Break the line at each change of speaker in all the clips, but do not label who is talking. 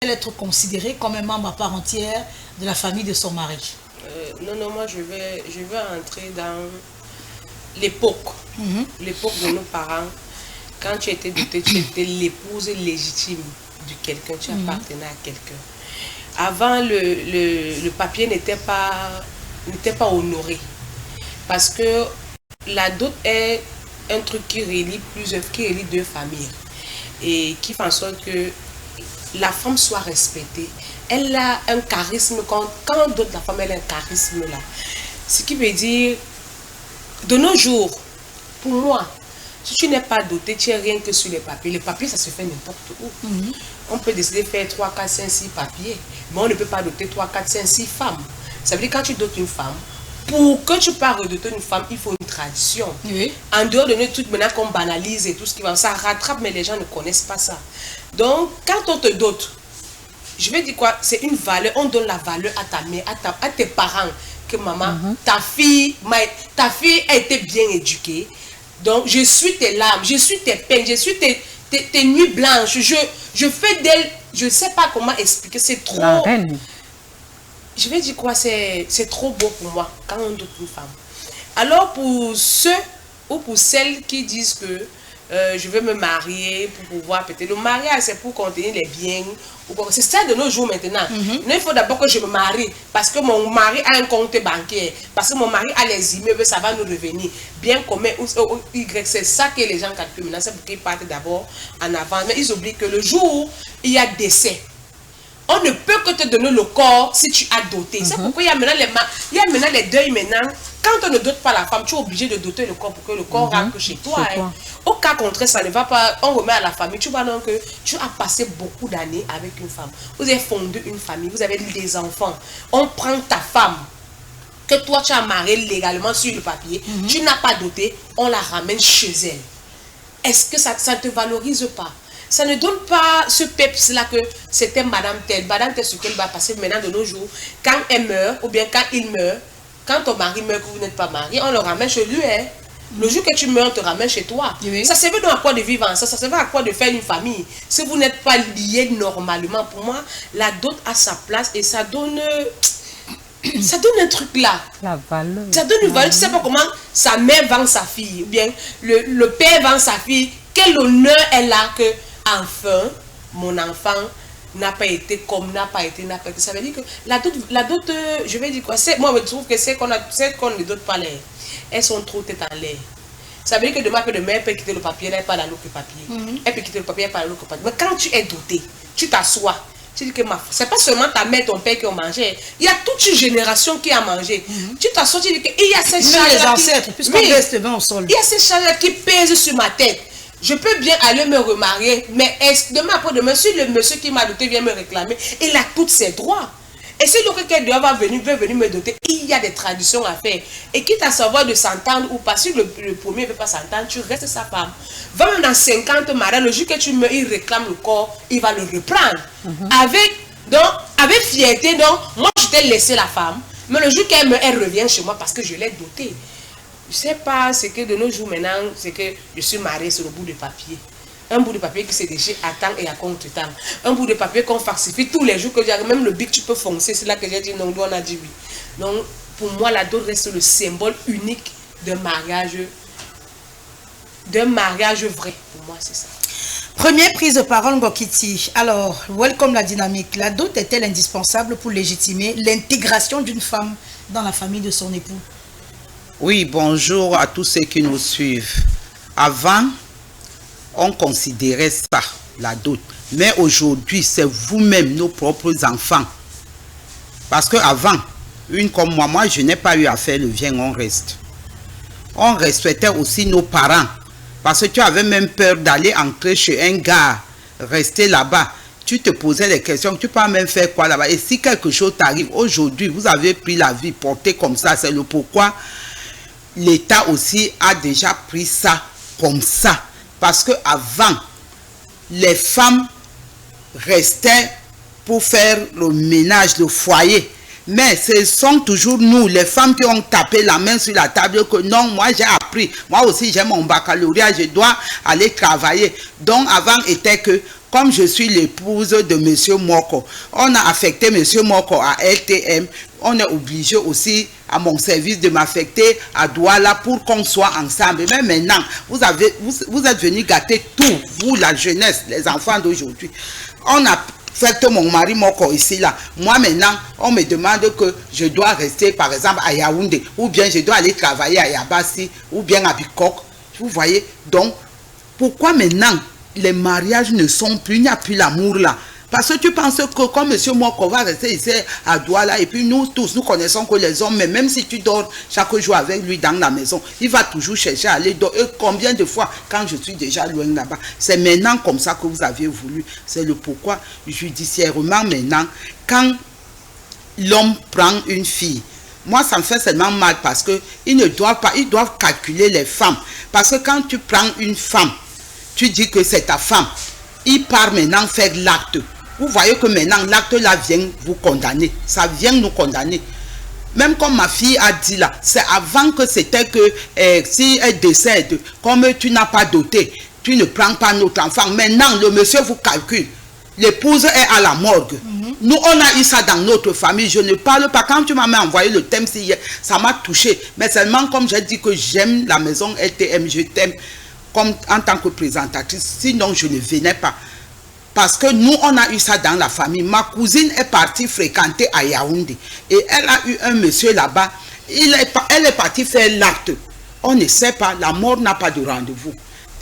être considérée comme un membre à part entière de la famille de son mari?
Non, moi je vais entrer dans l'époque. L'époque de nos parents. Quand tu étais dotée, tu étais l'épouse légitime de quelqu'un, tu appartenais à quelqu'un. Avant, le papier n'était pas honoré. Parce que la dot est un truc qui relie deux familles. Et qui fait en sorte que la femme soit respectée. Elle a un charisme, quand on dote la femme, elle a un charisme là. Ce qui veut dire, de nos jours, pour moi, si tu n'es pas doté, tu n'es rien que sur les papiers. Les papiers, ça se fait n'importe où. On peut décider de faire 3, 4, 5, 6 papiers, mais on ne peut pas doter 3, 4, 5, 6 femmes. Ça veut dire que quand tu dotes une femme, pour que tu parles de une femme, il faut une tradition. Oui. En dehors de nous, tout maintenant qu'on banalise et tout ce qui va, ça rattrape, mais les gens ne connaissent pas ça. Donc, quand on te dote, je vais dire quoi, c'est une valeur, on donne la valeur à ta mère, à tes parents, que maman, ta fille a été bien éduquée. Donc, je suis tes larmes, je suis tes peines, je suis tes nuits blanches. Je fais d'elle, je ne sais pas comment expliquer, c'est trop... La reine. Je vais dire quoi, c'est trop beau pour moi quand on doute une femme. Alors pour ceux ou pour celles qui disent que je veux me marier pour pouvoir peut-être... Le mariage c'est pour contenir les biens. C'est ça de nos jours maintenant. Mais il faut d'abord que je me marie parce que mon mari a un compte bancaire. Parce que mon mari a les immeubles, ça va nous revenir. Bien commun ou Y, c'est ça que les gens calculent maintenant. C'est pour qu'ils partent d'abord en avant. Mais ils oublient que le jour où il y a décès, on ne peut que te donner le corps si tu as doté. C'est pourquoi il y a maintenant les deuils maintenant. Quand on ne dote pas la femme, tu es obligé de doter le corps pour que le corps rentre chez toi. Au cas contraire, ça ne va pas. On remet à la famille. Tu vois donc que tu as passé beaucoup d'années avec une femme. Vous avez fondé une famille, vous avez des enfants. On prend ta femme que toi tu as mariée légalement sur le papier. Tu n'as pas doté, on la ramène chez elle. Est-ce que ça ne te valorise pas? Ça ne donne pas ce peps-là que c'était madame telle ce qu'elle va passer maintenant de nos jours. Quand elle meurt, ou bien quand il meurt, quand ton mari meurt, que vous n'êtes pas marié, on le ramène chez lui. Le jour que tu meurs, on te ramène chez toi. Oui. Ça servait donc à quoi de vivre ensemble? Ça servait à quoi de faire une famille? Si vous n'êtes pas liés normalement, pour moi, la dot a sa place et ça donne... Ça donne un truc là. La valeur. Ça donne une valeur. Tu sais pas comment sa mère vend sa fille, ou bien le père vend sa fille. Quel honneur elle a que... Enfin, mon enfant n'a pas été comme, n'a pas été. Ça veut dire que la dot, je vais dire quoi, moi je trouve que c'est qu'on ne dote pas l'air. Elles sont trop tête en l'air. Ça veut dire que demain, elle peut quitter le papier, elle n'est pas dans l'autre papier. Elle peut quitter le papier, elle n'est pas dans l'autre papier. Mais quand tu es doté, tu t'assois. Tu dis que c'est pas seulement ta mère, ton père qui ont mangé. Il y a toute une génération qui a mangé. Tu t'assois, tu dis qu'il y a ces charges.
Puisqu'on reste devant au sol.
Il y a ces charges qui pèsent sur ma tête. Je peux bien aller me remarier, mais demain après-demain, si le monsieur qui m'a doté vient me réclamer, il a tous ses droits. Et si donc quelqu'un veut venir me doter, il y a des traditions à faire. Et quitte à savoir de s'entendre ou pas, si le premier ne veut pas s'entendre, tu restes sa femme. 20 dans 50 mariages, le jour que tu meurs, il réclame le corps, il va le reprendre. Avec fierté, donc, moi je t'ai laissé la femme, mais le jour qu'elle meurt, elle revient chez moi parce que je l'ai dotée. Je ne sais pas ce que de nos jours maintenant, c'est que je suis mariée sur le bout de papier. Un bout de papier qui se déchire à temps et à contre-temps. Un bout de papier qu'on falsifie tous les jours, que même le bic tu peux foncer, c'est là que j'ai dit non, on a dit oui. Donc pour moi, la dot reste le symbole unique d'un mariage vrai. Pour moi, c'est ça.
Première prise de parole, Ngokiti. Alors, welcome la dynamique. La dot est-elle indispensable pour légitimer l'intégration d'une femme dans la famille de son époux?
Oui, bonjour à tous ceux qui nous suivent. Avant, on considérait ça, la dot. Mais aujourd'hui, c'est vous-même, nos propres enfants. Parce qu'avant, une comme moi, je n'ai pas eu à faire le viens, on reste. On respectait aussi nos parents. Parce que tu avais même peur d'aller entrer chez un gars, rester là-bas. Tu te posais des questions, tu peux même faire quoi là-bas. Et si quelque chose t'arrive, aujourd'hui, vous avez pris la vie portée comme ça, c'est le pourquoi l'État aussi a déjà pris ça comme ça. Parce que avant, les femmes restaient pour faire le ménage, le foyer. Mais ce sont toujours nous, les femmes, qui ont tapé la main sur la table que non, moi j'ai appris. Moi aussi j'ai mon baccalauréat, je dois aller travailler. Donc avant était que comme je suis l'épouse de monsieur Moko, on a affecté monsieur Moko à LTM, on est obligé aussi à mon service de m'affecter à Douala pour qu'on soit ensemble. Mais maintenant, vous êtes venus gâter tout, vous, la jeunesse, les enfants d'aujourd'hui. On a fait mon mari Moko ici, là. Moi, maintenant, on me demande que je dois rester, par exemple, à Yaoundé, ou bien je dois aller travailler à Yabassi, ou bien à Bikok. Vous voyez? Donc, pourquoi maintenant les mariages ne sont plus, il n'y a plus l'amour là? Parce que tu penses que comme monsieur Moko va rester ici à Douala, et puis nous tous, nous connaissons que les hommes, mais même si tu dors chaque jour avec lui dans la maison, il va toujours chercher à aller dormir. Et combien de fois, quand je suis déjà loin là-bas, c'est maintenant comme ça que vous aviez voulu. C'est le pourquoi, judiciairement maintenant, quand l'homme prend une fille, moi ça me fait seulement mal parce que ils ne doivent pas, ils doivent calculer les femmes. Parce que quand tu prends une femme, tu dis que c'est ta femme, il part maintenant faire l'acte. Vous voyez que maintenant l'acte là vient vous condamner, ça vient nous condamner. Même comme ma fille a dit là, c'est avant que c'était que si elle décède, comme tu n'as pas doté, tu ne prends pas notre enfant. Maintenant le monsieur vous calcule, l'épouse est à la morgue. Nous on a eu ça dans notre famille, je ne parle pas, quand tu m'as envoyé le thème hier, ça m'a touché. Mais seulement comme j'ai dit que j'aime la maison LTM, je t'aime comme en tant que présentatrice, sinon je ne venais pas. Parce que nous, on a eu ça dans la famille. Ma cousine est partie fréquenter à Yaoundé. Et elle a eu un monsieur là-bas. Elle est partie faire l'acte. On ne sait pas, la mort n'a pas de rendez-vous.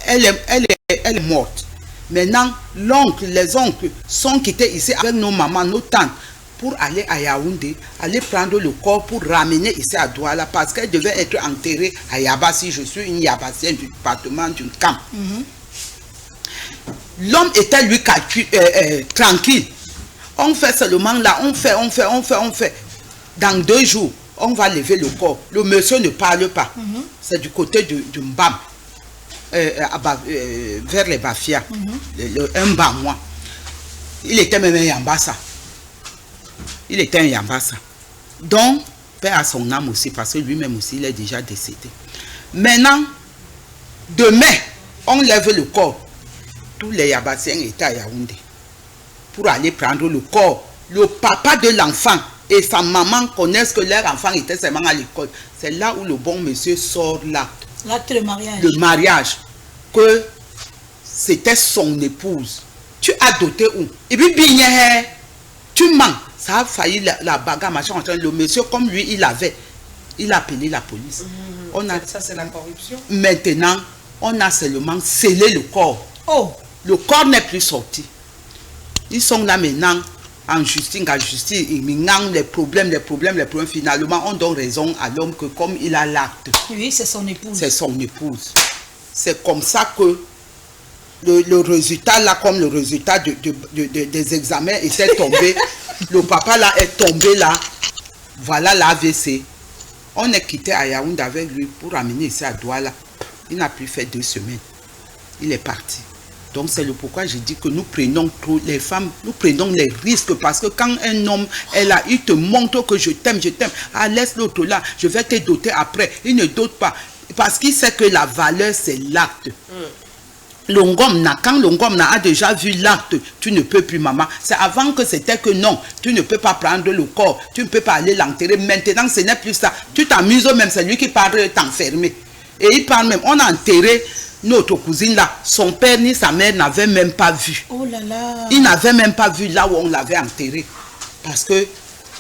Elle est morte. Maintenant, l'oncle, les oncles sont quittés ici avec nos mamans, nos tantes, pour aller à Yaoundé, aller prendre le corps pour ramener ici à Douala, parce qu'elle devait être enterrée à Yabassi. Je suis une Yabassienne du département du camp. L'homme était lui tranquille. On fait seulement là, on fait. Dans 2 jours, on va lever le corps. Le monsieur ne parle pas. C'est du côté du Mbam, vers les Bafia, un Mbamois. Il était même un Yambassa. Il était un Yambassa. Donc, paix à son âme aussi, parce que lui-même aussi, il est déjà décédé. Maintenant, demain, on lève le corps. Tous les Yabassiens étaient à Yaoundé pour aller prendre le corps. Le papa de l'enfant et sa maman connaissent que leur enfant était seulement à l'école. C'est là où le bon monsieur sort l'acte.
L'acte de mariage.
Le mariage. Que c'était son épouse. Tu as doté où? Et puis, tu mens. Ça a failli la bagarre, machin. Le monsieur, comme lui, il a appelé la police.
Ça, c'est la corruption.
Maintenant, on a seulement scellé le corps.
Oh!
Le corps n'est plus sorti. Ils sont là maintenant en justice, les problèmes. Finalement, on donne raison à l'homme que comme il a l'acte.
Oui, c'est son épouse.
C'est son épouse. C'est comme ça que le résultat là, comme le résultat des examens était tombé. Le papa là est tombé là. Voilà l'AVC. On est quitté à Yaoundé avec lui pour amener ici à Douala. Il n'a plus fait 2 semaines. Il est parti. Donc c'est le pourquoi je dis que nous prenons trop, les femmes, nous prenons les risques, parce que quand un homme est là, il te montre que je t'aime, ah laisse l'autre là, je vais te doter après. Il ne dote pas, parce qu'il sait que la valeur c'est l'acte. Quand l'ongom a déjà vu l'acte, tu ne peux plus, maman. C'est avant que c'était que non, tu ne peux pas prendre le corps, tu ne peux pas aller l'enterrer. Maintenant ce n'est plus ça. Tu t'amuses même, c'est lui qui parle t'enfermer. Et il parle même, on a enterré notre cousine là, son père ni sa mère n'avaient même pas vu.
Oh là là.
Ils n'avaient même pas vu là où on l'avait enterré. Parce que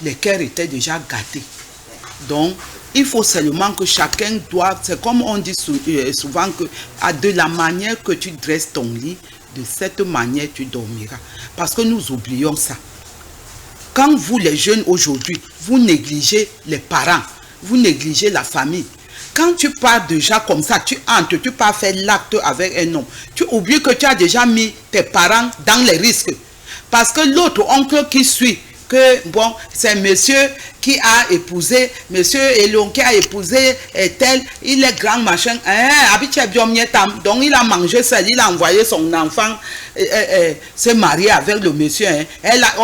les cœurs étaient déjà gâtés. Donc, il faut seulement que chacun doit, c'est comme on dit souvent que de la manière que tu dresses ton lit, de cette manière tu dormiras. Parce que nous oublions ça. Quand vous les jeunes aujourd'hui, vous négligez les parents, vous négligez la famille. Quand tu pars déjà comme ça, tu entres, tu pars faire l'acte avec un homme, tu oublies que tu as déjà mis tes parents dans les risques. Parce que l'autre oncle qui suit, que bon, c'est monsieur qui a épousé, monsieur Elon qui a épousé tel, il est grand machin, donc il a mangé ça, il a envoyé son enfant se marier avec le monsieur.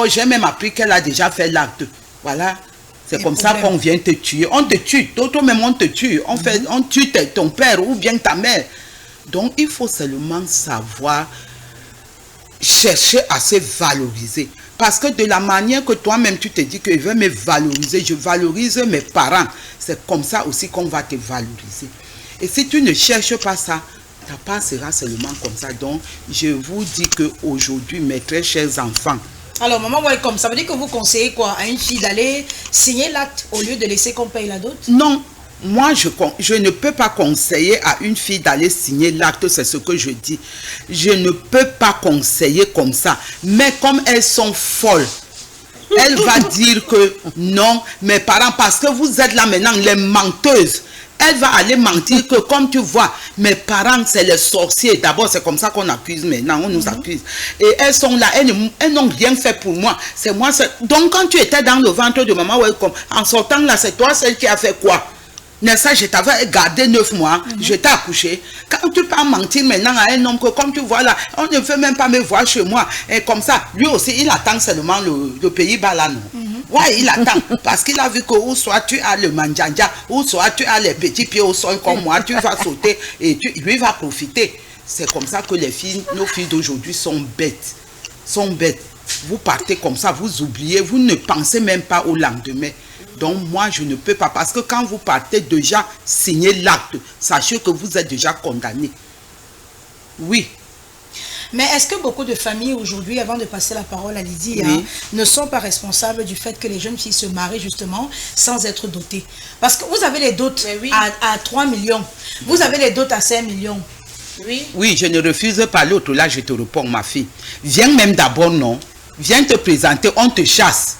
J'ai même appris qu'elle a déjà fait l'acte. Voilà. C'est comme ça qu'on vient te tuer. On te tue. D'autres même on te tue. On tue ton père ou bien ta mère. Donc il faut seulement savoir chercher à se valoriser. Parce que de la manière que toi-même tu te dis que je vais me valoriser, je valorise mes parents, c'est comme ça aussi qu'on va te valoriser. Et si tu ne cherches pas ça, ta part sera seulement comme ça. Donc, je vous dis qu'aujourd'hui, mes très chers enfants.
Alors, maman, welcome. Ça veut dire que vous conseillez quoi à une fille d'aller signer l'acte au lieu de laisser qu'on paye la dot?
Non. Moi, je ne peux pas conseiller à une fille d'aller signer l'acte, c'est ce que je dis. Je ne peux pas conseiller comme ça. Mais comme elles sont folles, elle va dire que non, mes parents, parce que vous êtes là maintenant, les menteuses. Elle va aller mentir que, comme tu vois, mes parents, c'est les sorciers. D'abord, c'est comme ça qu'on accuse maintenant, on nous accuse. Et elles sont là, elles n'ont rien fait pour moi. C'est moi. Donc, quand tu étais dans le ventre de maman, en sortant là, c'est toi celle qui a fait quoi? N'est-ce pas, je t'avais gardé 9 mois, je t'ai accouché. Quand tu peux mentir maintenant à un homme que, comme tu vois là, on ne veut même pas me voir chez moi. Et comme ça, lui aussi, il attend seulement le Pays-Bas là, non? Ouais, il attend. Parce qu'il a vu que ou soit tu as le manjanja, ou soit tu as les petits pieds au sol comme moi, tu vas sauter et lui va profiter. C'est comme ça que les filles, nos filles d'aujourd'hui sont bêtes. Sont bêtes. Vous partez comme ça, vous oubliez, vous ne pensez même pas au lendemain. Donc moi, je ne peux pas. Parce que quand vous partez déjà signer l'acte, sachez que vous êtes déjà condamné. Oui.
Mais est-ce que beaucoup de familles aujourd'hui, avant de passer la parole à Lydie,
oui,
ne sont pas responsables du fait que les jeunes filles se marient justement sans être dotées? Parce que vous avez les dots à 3 millions. Vous avez les dots à 5 millions.
Oui.
Oui, je ne refuse pas l'autre. Là, je te réponds, ma fille. Viens même d'abord, non. Viens te présenter, on te chasse.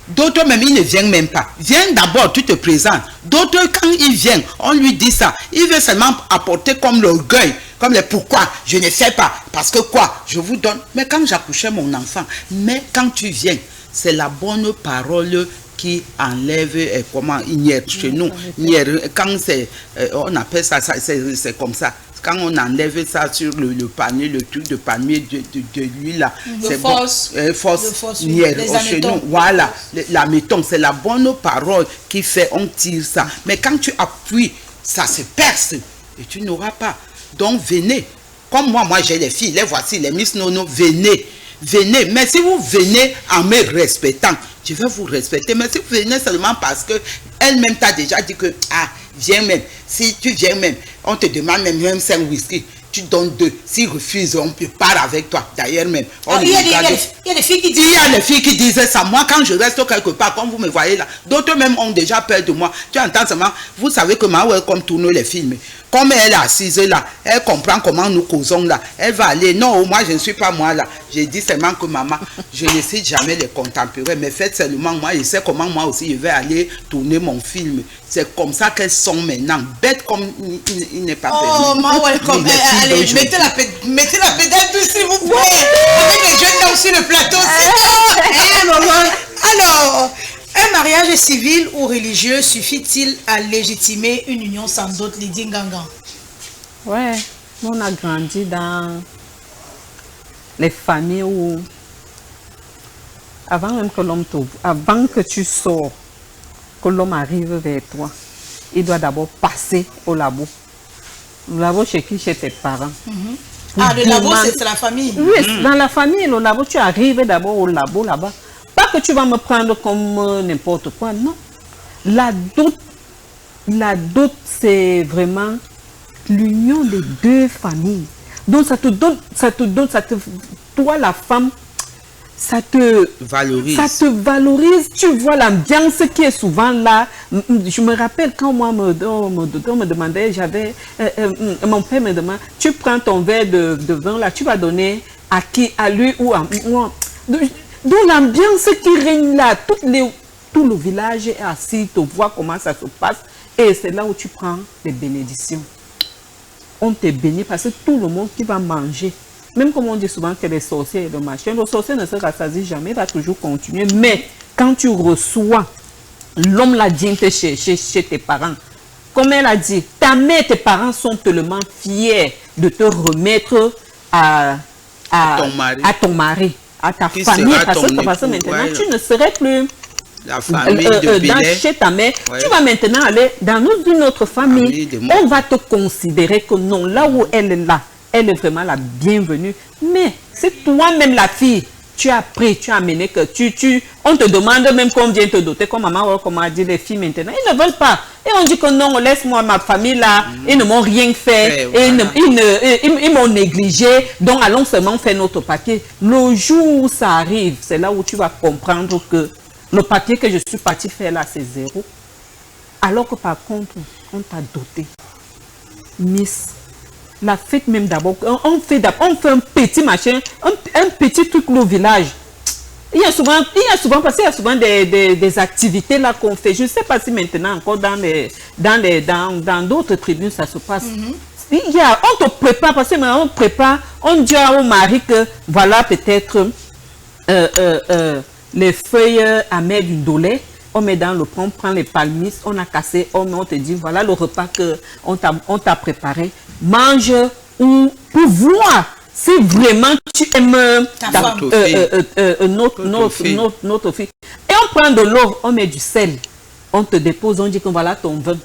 D'autres même, ils ne viennent même pas. Viens d'abord, tu te présentes. D'autres, quand ils viennent, on lui dit ça. Il veut seulement apporter comme l'orgueil, comme le pourquoi, je ne sais pas. Parce que quoi, je vous donne. Mais quand j'accouchais mon enfant, mais quand tu viens, c'est la bonne parole qui enlève, comment, hier, chez nous. Hier, quand c'est, on appelle ça, c'est comme ça. Quand on enlève ça sur le panier, le truc de panier de lui là, c'est bon. Force chez nous. Voilà, l'améton, c'est la bonne parole qui fait, on tire ça. Mais quand tu appuies, ça se perce et tu n'auras pas. Donc venez. Comme moi j'ai les filles, les voici, les Miss Nono, venez. Venez. Mais si vous venez en me respectant, je vais vous respecter. Mais si vous venez seulement parce que elle-même t'a déjà dit que, ah, viens même. Si tu viens même, on te demande même 5 whisky. Tu donnes 2. S'ils refusent, on peut part avec toi. D'ailleurs même.
Il y a des filles qui disent.
Il y a des filles qui disent ça. Moi, quand je reste quelque part, comme vous me voyez là, d'autres même ont déjà peur de moi. Tu entends seulement, vous savez que ma comme tourne les films. Comme elle est assise là, elle comprend comment nous causons là. Elle va aller, non, moi je ne suis pas moi là. J'ai dit seulement que maman, je ne sais jamais les contempérer, mais faites seulement moi, je sais comment moi aussi je vais aller tourner mon film. C'est comme ça qu'elles sont maintenant, bêtes comme il n'est pas permis.
Oh, ma welcome. Allez, mettez la pédale douce s'il vous plaît. Avec les jeunes là aussi le plateau. Alors, un mariage civil ou religieux suffit-il à légitimer une union sans dot, Lydie Ngangan?
Ouais, on a grandi dans les familles où, avant même que l'homme t'ouvre, avant que tu sors, que l'homme arrive vers toi, il doit d'abord passer au labo. Le labo chez qui? Chez tes parents.
Ah, le labo, c'est la famille.
Oui, dans la famille, le labo, tu arrives d'abord au labo là-bas. Pas que tu vas me prendre comme n'importe quoi, non. La dot, c'est vraiment l'union des deux familles. Donc ça te donne, toi la femme, ça te valorise. Tu vois l'ambiance qui est souvent là. Je me rappelle quand moi me demandait, mon père me demande, tu prends ton verre de vin là, tu vas donner à qui, à lui ou à moi. Donc l'ambiance qui règne là, tout le village est assis, te voit comment ça se passe. Et c'est là où tu prends les bénédictions. On te bénit parce que tout le monde qui va manger, même comme on dit souvent que les sorciers et le machin, le sorcier ne se rassasie jamais, il va toujours continuer. Mais quand tu reçois, l'homme l'a dit chez tes parents, comme elle a dit, ta mère et tes parents sont tellement fiers de te remettre à ton mari. À ta famille, parce que maintenant, tu ne serais plus
la famille de
chez ta mère. Tu vas maintenant aller dans une autre famille. On va te considérer que non, là où elle est là, elle est vraiment la bienvenue. Mais c'est toi-même la fille, tu as pris, tu as amené que on te demande même combien te doter, comme maman, comme a dit les filles maintenant, ils ne veulent pas. Et on dit que non, laisse-moi ma famille là, ils ne m'ont rien fait, ils m'ont négligé, donc allons seulement faire notre papier. Le jour où ça arrive, c'est là où tu vas comprendre que le papier que je suis partie faire là, c'est 0. Alors que par contre, on t'a doté. Miss, la fête même d'abord, on fait un petit machin, un petit truc au village. Il y a souvent parce qu'il y a souvent des activités là qu'on fait. Je ne sais pas si maintenant encore dans d'autres tribus ça se passe. On te prépare, parce que maintenant on prépare, on dit au mari que voilà peut-être les feuilles amères du dolé. On met dans le pont, on prend les palmistes, on a cassé, on te dit voilà le repas qu'on t'a préparé. Mange ou pour voir si vraiment tu aimes notre fille. Et on prend de l'eau, on met du sel, on te dépose, on dit que voilà ton vin.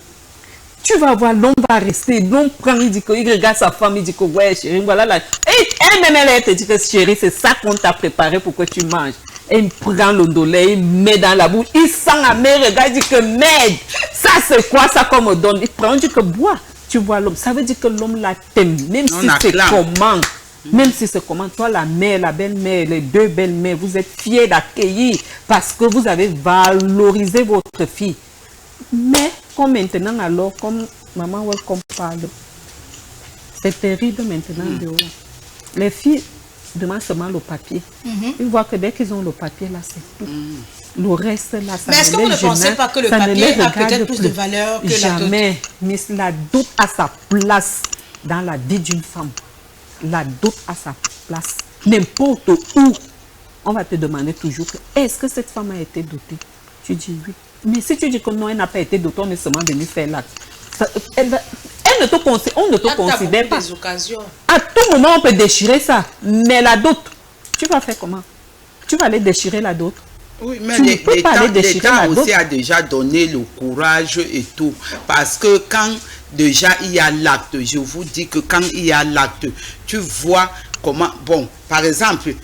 Tu vas voir, l'homme va rester, l'homme prend, il dit qu'il regarde sa femme, il dit que ouais chérie, voilà là. Et elle-même, elle te dit que chérie, c'est ça qu'on t'a préparé pour que tu manges. Et il prend le dolé, il met dans la bouche, il sent la mère, regarde, il dit que merde, ça c'est quoi ça qu'on me donne? Il prend, il dit que bois. Tu vois l'homme, ça veut dire que l'homme la t'aime, même si c'est comment. Même si c'est comment, toi la mère, la belle-mère, les deux belles-mères, vous êtes fiers d'accueillir parce que vous avez valorisé votre fille. Mais comme maintenant alors, comme maman Welcome parle, c'est terrible maintenant dehors. Les filles demandent seulement le papier. Ils voient que dès qu'ils ont le papier là, c'est tout. Le reste là, ça
mais est-ce que vous ne pensez pas que le papier a peut-être plus de valeur que la dot?
Jamais. Mais la dot a sa place dans la vie d'une femme. La dot a sa place. N'importe où, on va te demander toujours est-ce que cette femme a été dotée? Tu dis oui. Mais si tu dis que non, elle n'a pas été dotée, on est seulement venu faire l'acte. On ne te considère pas.
Des occasions.
À tout moment, on peut déchirer ça. Mais la dot, tu vas faire comment? Tu vas aller déchirer la dot?
Oui, mais l'État aussi a déjà donné le courage et tout. Parce que quand déjà il y a l'acte, je vous dis que quand il y a l'acte, tu vois comment, bon, par exemple,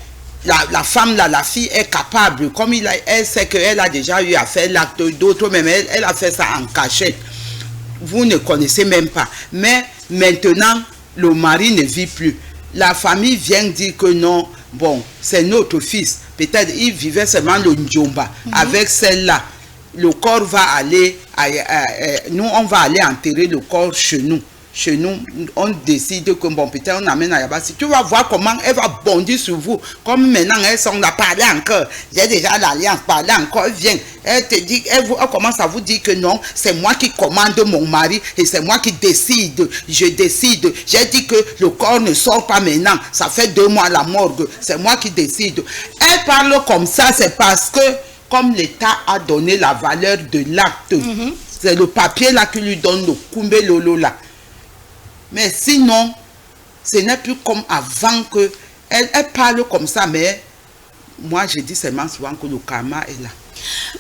la femme là, la fille est capable, comme elle sait qu'elle a déjà eu à faire l'acte, d'autres même, elle a fait ça en cachette. Vous ne connaissez même pas. Mais maintenant, le mari ne vit plus. La famille vient dire que non, bon, c'est notre fils. Peut-être il vivait seulement le Ndjomba. Avec celle-là, le corps va aller, nous on va aller enterrer le corps chez nous. Chez nous, on décide que bon, peut-être on amène à Yabassi. Tu vas voir comment elle va bondir sur vous. Comme maintenant, elles sont là, parler encore. J'ai déjà l'alliance, parler encore, viens. Elle te dit, elle commence à vous dire que non, c'est moi qui commande mon mari et c'est moi qui décide. Je décide. J'ai dit que le corps ne sort pas maintenant. Ça fait 2 mois à la morgue. C'est moi qui décide. Elle parle comme ça, c'est parce que comme l'État a donné la valeur de l'acte, c'est le papier là qui lui donne le Koumbe Lolo là. Mais sinon, ce n'est plus comme avant que elle parle comme ça, mais moi je dis seulement souvent que le karma est là.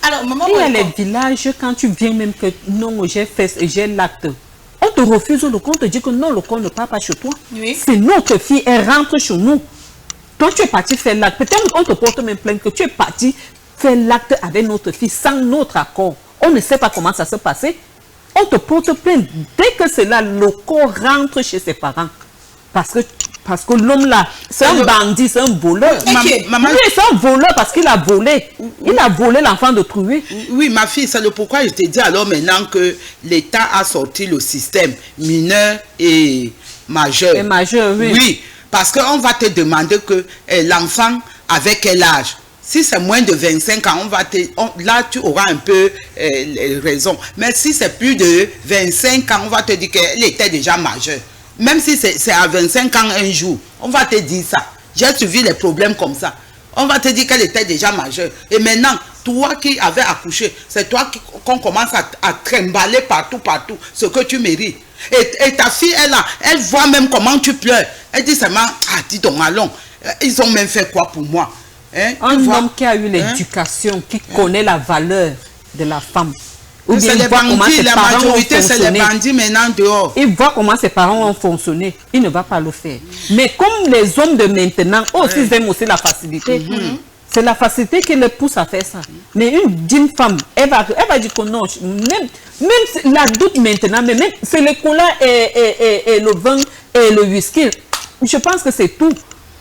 Alors, maman,
il y a les villages, quand tu viens même que non, j'ai l'acte, on te refuse le compte, on te dit que non, le compte ne part pas chez toi.
Oui.
C'est notre fille, elle rentre chez nous. Toi, tu es parti faire l'acte. Peut-être on te porte même plainte que tu es parti faire l'acte avec notre fille sans notre accord. On ne sait pas comment ça s'est passé. On te porte plainte. Dès que c'est là, le corps rentre chez ses parents. Parce que l'homme là, c'est un bandit, c'est un voleur. Maman, c'est un voleur parce qu'il a volé. Il a volé l'enfant de trouver.
Oui, ma fille, c'est le pourquoi je te dis alors maintenant que l'État a sorti le système mineur et majeur.
Et majeur, oui.
Oui, parce qu'on va te demander que l'enfant avec quel âge? Si c'est moins de 25 ans, là tu auras un peu raison. Mais si c'est plus de 25 ans, on va te dire qu'elle était déjà majeure. Même si c'est à 25 ans un jour, on va te dire ça. J'ai suivi les problèmes comme ça. On va te dire qu'elle était déjà majeure. Et maintenant, toi qui avais accouché, c'est toi qu'on commence à trimballer partout, ce que tu mérites. Et ta fille, elle voit même comment tu pleures. Elle dit seulement, dis donc, allons. Ils ont même fait quoi pour moi?
Un homme qui a eu l'éducation, qui connaît la valeur de la femme. Ou bien
C'est
il
les
voit comment
bandits,
ses
la
parents ont
majorité c'est les
fonctionné.
bandits maintenant dehors.
Il voit comment ses parents ont fonctionné. Il ne va pas le faire. Mais comme les hommes de maintenant, eux aussi, ils aiment aussi la facilité. C'est la facilité qui les pousse à faire ça. Mais d'une femme, elle va dire que non, même la doute maintenant, mais même c'est le cola et le vin et le whisky. Je pense que c'est tout.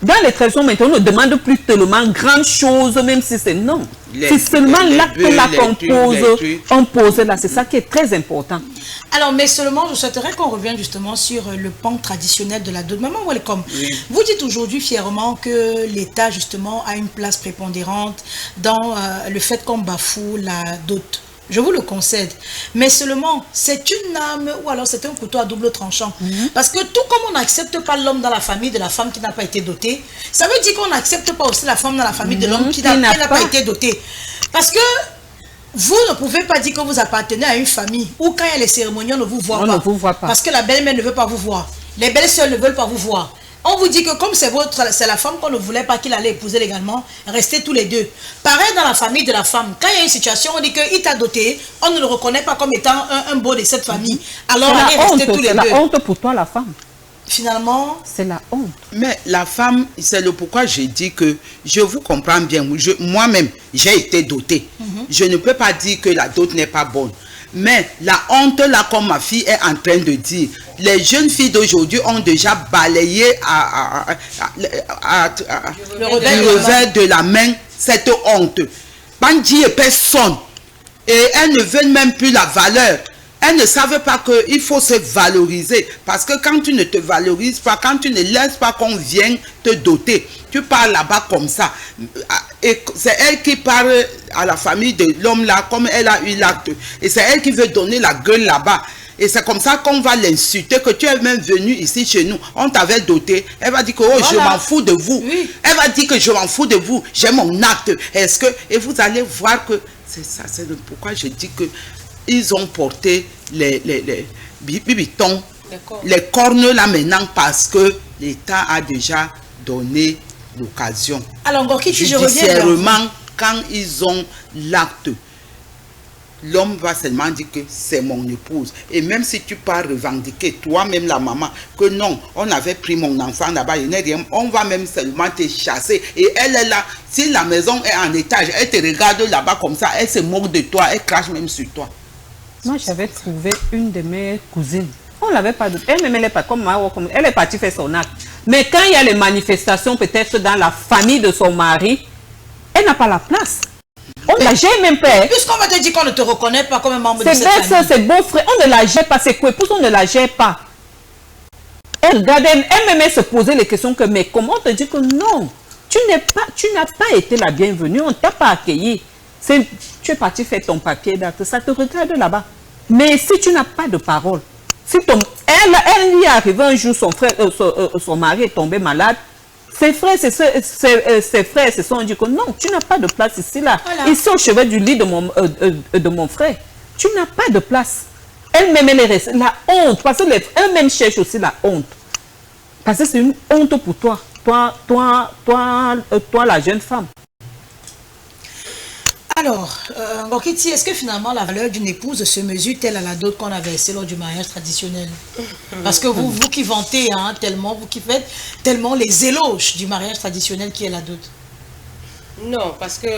Dans les traditions maintenant, on ne demande plus tellement grandes choses, même si c'est non. C'est seulement l'acte là qu'on pose là. C'est ça qui est très important.
Alors, mais seulement, je souhaiterais qu'on revienne justement sur le pan traditionnel de la dot. Maman, welcome. Oui. Vous dites aujourd'hui fièrement que l'État, justement, a une place prépondérante dans le fait qu'on bafoue la dot. Je vous le concède. Mais seulement, c'est une âme ou alors c'est un couteau à double tranchant. Parce que tout comme on n'accepte pas l'homme dans la famille de la femme qui n'a pas été dotée, ça veut dire qu'on n'accepte pas aussi la femme dans la famille de l'homme qui n'a pas été doté. Parce que vous ne pouvez pas dire que vous appartenez à une famille où quand il y a les cérémonies, on ne vous voit pas.
Ne vous voit pas.
Parce que la belle-mère ne veut pas vous voir. Les belles-sœurs ne veulent pas vous voir. On vous dit que comme c'est la femme qu'on ne voulait pas qu'il allait épouser légalement, restez tous les deux. Pareil dans la famille de la femme. Quand il y a une situation, on dit qu'il t'a doté, on ne le reconnaît pas comme étant un beau de cette famille. Alors allez rester tous les deux.
C'est la honte pour toi, la femme.
Finalement,
c'est la honte.
Mais la femme, c'est le pourquoi j'ai dit que je vous comprends bien. Moi-même, j'ai été dotée. Je ne peux pas dire que la dot n'est pas bonne. Mais la honte, là, comme ma fille est en train de dire, les jeunes filles d'aujourd'hui ont déjà balayé le revers de la main cette honte. Bandit et personne. Et elles ne veulent même plus la valeur. Elles ne savent pas qu'il faut se valoriser. Parce que quand tu ne te valorises pas, quand tu ne laisses pas qu'on vienne te doter, tu pars là-bas comme ça. Et c'est elle qui parle à la famille de l'homme là, comme elle a eu l'acte. Et c'est elle qui veut donner la gueule là-bas. Et c'est comme ça qu'on va l'insulter, que tu es même venu ici chez nous. On t'avait doté. Elle va dire que je m'en fous de vous. Oui. Elle va dire que je m'en fous de vous. J'ai mon acte. Est-ce que... Et vous allez voir que... C'est ça, c'est pourquoi je dis que ils ont porté les bibitons, les cornes là maintenant parce que l'État a déjà donné l'occasion.
Alors, Gorky, je reviens
quand ils ont l'acte, l'homme va seulement dire que c'est mon épouse. Et même si tu pars revendiquer, toi-même la maman, que non, on avait pris mon enfant là-bas, il n'est rien, on va même seulement te chasser. Et elle est là, si la maison est en étage, elle te regarde là-bas comme ça, elle se moque de toi, elle crache même sur toi.
Moi, j'avais trouvé une de mes cousines. On ne l'avait pas de... Elle-même, elle est pas comme moi, elle est partie faire son acte. Mais quand il y a les manifestations, peut-être dans la famille de son mari, elle n'a pas la place. On ne la gère même pas.
Puisqu'on va te dire qu'on ne te reconnaît pas comme un membre de cette famille.
C'est beau frère, on ne la gère pas. C'est quoi? On ne la gère pas. Elle regarde, elle-même se posait les questions que, mais comment on te dit que non, tu n'as pas été la bienvenue, on ne t'a pas accueilli. Tu es parti faire ton papier d'acte, ça te regarde là-bas. Mais si tu n'as pas de parole, si elle lui est arrivé un jour, son mari est tombé malade, ses frères se sont dit que non, tu n'as pas de place ici, là. Voilà. Ici, au chevet du lit de mon frère, tu n'as pas de place. Elle-même, elle est restée. La honte, parce qu'elle-même cherche aussi la honte. Parce que c'est une honte pour toi. Toi, la jeune femme.
Alors, Ngokiti, est-ce que finalement la valeur d'une épouse se mesure-t-elle à la dot qu'on a versée lors du mariage traditionnel? Parce que vous qui vantez tellement, vous qui faites tellement les éloges du mariage traditionnel qui est la dot.
Non, parce que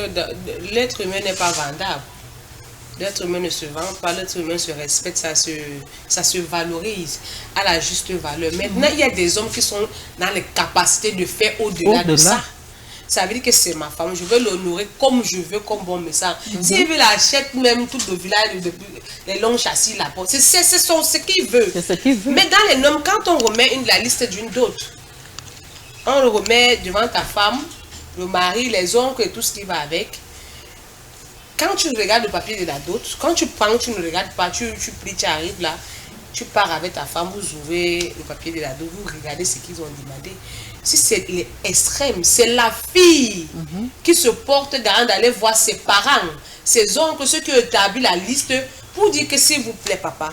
l'être humain n'est pas vendable. L'être humain ne se vend pas, l'être humain se respecte, ça se valorise à la juste valeur. Maintenant, il y a des hommes qui sont dans les capacités de faire au-delà de ça. Ça veut dire que c'est ma femme, je veux l'honorer comme je veux, comme bon me sent. S'il veut l'achète même tout le village, les longs châssis, la porte, c'est ce qu'il veut.
C'est ce qu'il veut.
Mais dans les normes, quand on remet la liste d'une dot, on le remet devant ta femme, le mari, les oncles et tout ce qui va avec. Quand tu regardes le papier de la dot, quand tu prends, tu ne regardes pas, tu pries, tu arrives là, tu pars avec ta femme, vous ouvrez le papier de la dot, vous regardez ce qu'ils ont demandé. Si c'est l'extrême, c'est la fille qui se porte garant d'aller voir ses parents, ses oncles, ceux qui ont établi la liste pour dire que s'il vous plaît, papa,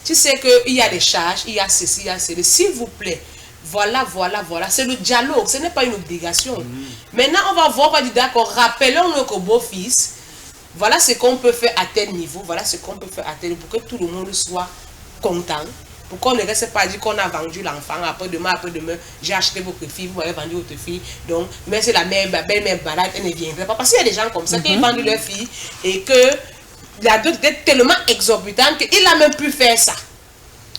tu sais qu'il y a des charges, il y a ceci, il y a ceci, s'il vous plaît, voilà. C'est le dialogue, ce n'est pas une obligation. Maintenant, on va voir, on va dire d'accord, rappelons-le qu'au beau-fils, voilà ce qu'on peut faire à tel niveau, voilà ce qu'on peut faire à tel niveau, pour que tout le monde soit content. Pour qu'on ne reste pas dire qu'on a vendu l'enfant, après-demain, j'ai acheté votre fille, vous m'avez vendu votre fille. Donc, mais c'est la belle-mère malade, elle ne viendrait pas. Parce qu'il y a des gens comme ça qui vendent leur fille et que la dot était tellement exorbitante qu'il n'a même pu faire ça.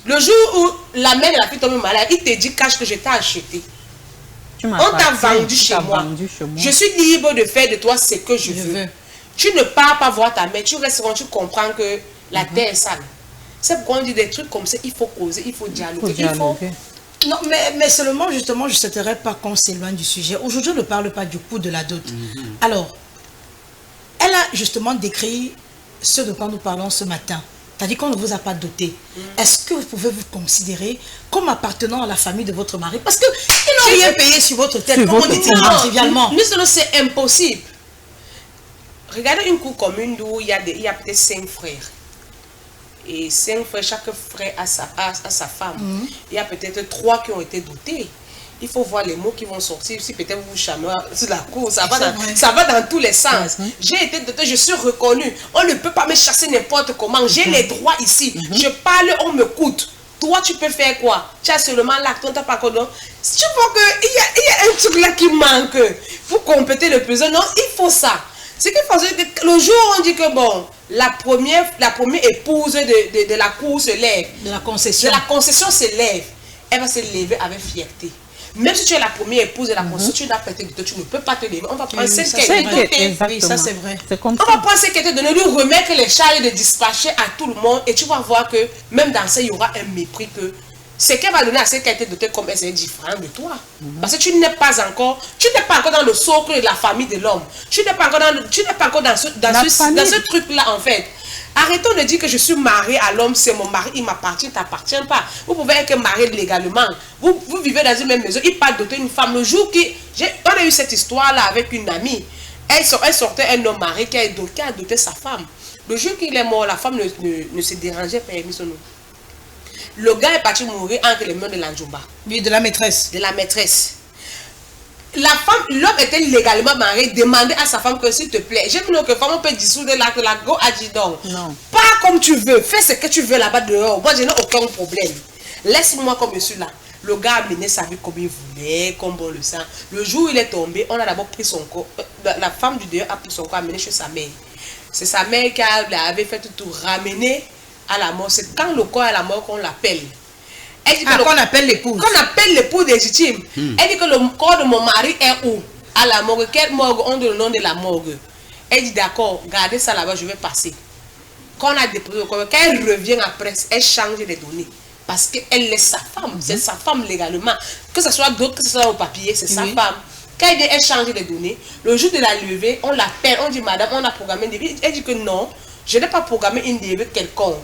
Le jour où la mère de la fille tombe malade, il te dit cache que je t'ai acheté. On t'a vendu chez moi. Je suis libre de faire de toi ce que je veux. Tu ne pars pas voir ta mère, tu restes quand tu comprends que la terre est sale. C'est pourquoi on dit des trucs comme ça, il faut causer, il faut dialoguer.
Non, mais seulement, justement, je ne souhaiterais pas qu'on s'éloigne du sujet. Aujourd'hui, on ne parle pas du coût de la dot. Alors, elle a justement décrit ce de quoi nous parlons ce matin. C'est-à-dire qu'on ne vous a pas doté. Est-ce que vous pouvez vous considérer comme appartenant à la famille de votre mari? Parce qu'ils n'ont rien payé sur votre tête, comme on dit trivialement.
Nous, c'est impossible. Regardez une cour commune où il y a peut-être 5 frères. Et 5 frères, chaque frère a sa femme. Il y a peut-être 3 qui ont été dotés. Il faut voir les mots qui vont sortir. Si peut-être vous chanoez sur la cour, ça va dans tous les sens. J'ai été dotée, je suis reconnue. On ne peut pas me chasser n'importe comment. J'ai les droits ici. Je parle, on me coûte. Toi, tu peux faire quoi? Tu as seulement l'acte, on t'a pas encore. Tu vois qu'il y a un truc là qui manque pour compléter le puzzle. Non, il faut ça. Ce qu'il faut, c'est que le jour où on dit que bon, la première épouse de la cour se lève.
De la concession.
De la concession se lève. Elle va se lever avec fierté. Même si tu es la première épouse de la concession, tu n'as pas été dotée, tu ne peux pas te lever. On va prendre celle qui a été dotée.
Oui, ça c'est vrai.
On va prendre celle qui a été donnée, lui remettre les charges de dispatcher à tout le monde. Et tu vas voir que même dans ça, il y aura un mépris que ce qu'elle va donner à celle qui a été dotée comme elle, c'est différent de toi. Parce que tu n'es pas encore dans le socle de la famille de l'homme. Tu n'es pas encore dans ce truc-là, en fait. Arrêtons de dire que je suis mariée à l'homme, c'est mon mari, il m'appartient, il ne t'appartient pas. Vous pouvez être marié légalement. Vous vivez dans une même maison, il part doter une femme. Le jour on a eu cette histoire-là avec une amie. Elle sortait un homme marié qui a doté sa femme. Le jour qu'il est mort, la femme ne se dérangeait pas, elle a mis son nom. Le gars est parti mourir entre les mains de l'Anjumba.
Oui, de la maîtresse.
De la maîtresse. L'homme était légalement marié, demandait à sa femme que s'il te plaît, j'ai vu que femme on peut dissoudre la go a dit donc.
Non.
Pas comme tu veux, fais ce que tu veux là-bas dehors. Moi je n'ai aucun problème. Laisse-moi comme je suis là. Le gars a mené sa vie comme il voulait, comme bon le sang. Le jour où il est tombé, on a d'abord pris son corps. La femme du dehors a pris son corps, amené chez sa mère. C'est sa mère qui avait fait tout ramener à la mort. C'est quand le corps est à la mort qu'on l'appelle.
Qu'on appelle l'épouse.
Qu'on appelle l'épouse légitime. Elle dit que le corps de mon mari est où? À la morgue. Quelle morgue? On donne le nom de la morgue. Elle dit d'accord, gardez ça là-bas, je vais passer. Quand on a déposé le corps, quand elle revient après, elle change les données. Parce qu'elle est sa femme. C'est sa femme légalement. Que ce soit d'autres, que ce soit au papier, c'est sa femme. Quand elle vient, elle change les données. Le jour de la levée, on l'appelle, on dit madame, on a programmé une levée. Elle dit que non, je n'ai pas programmé une levée quelconque.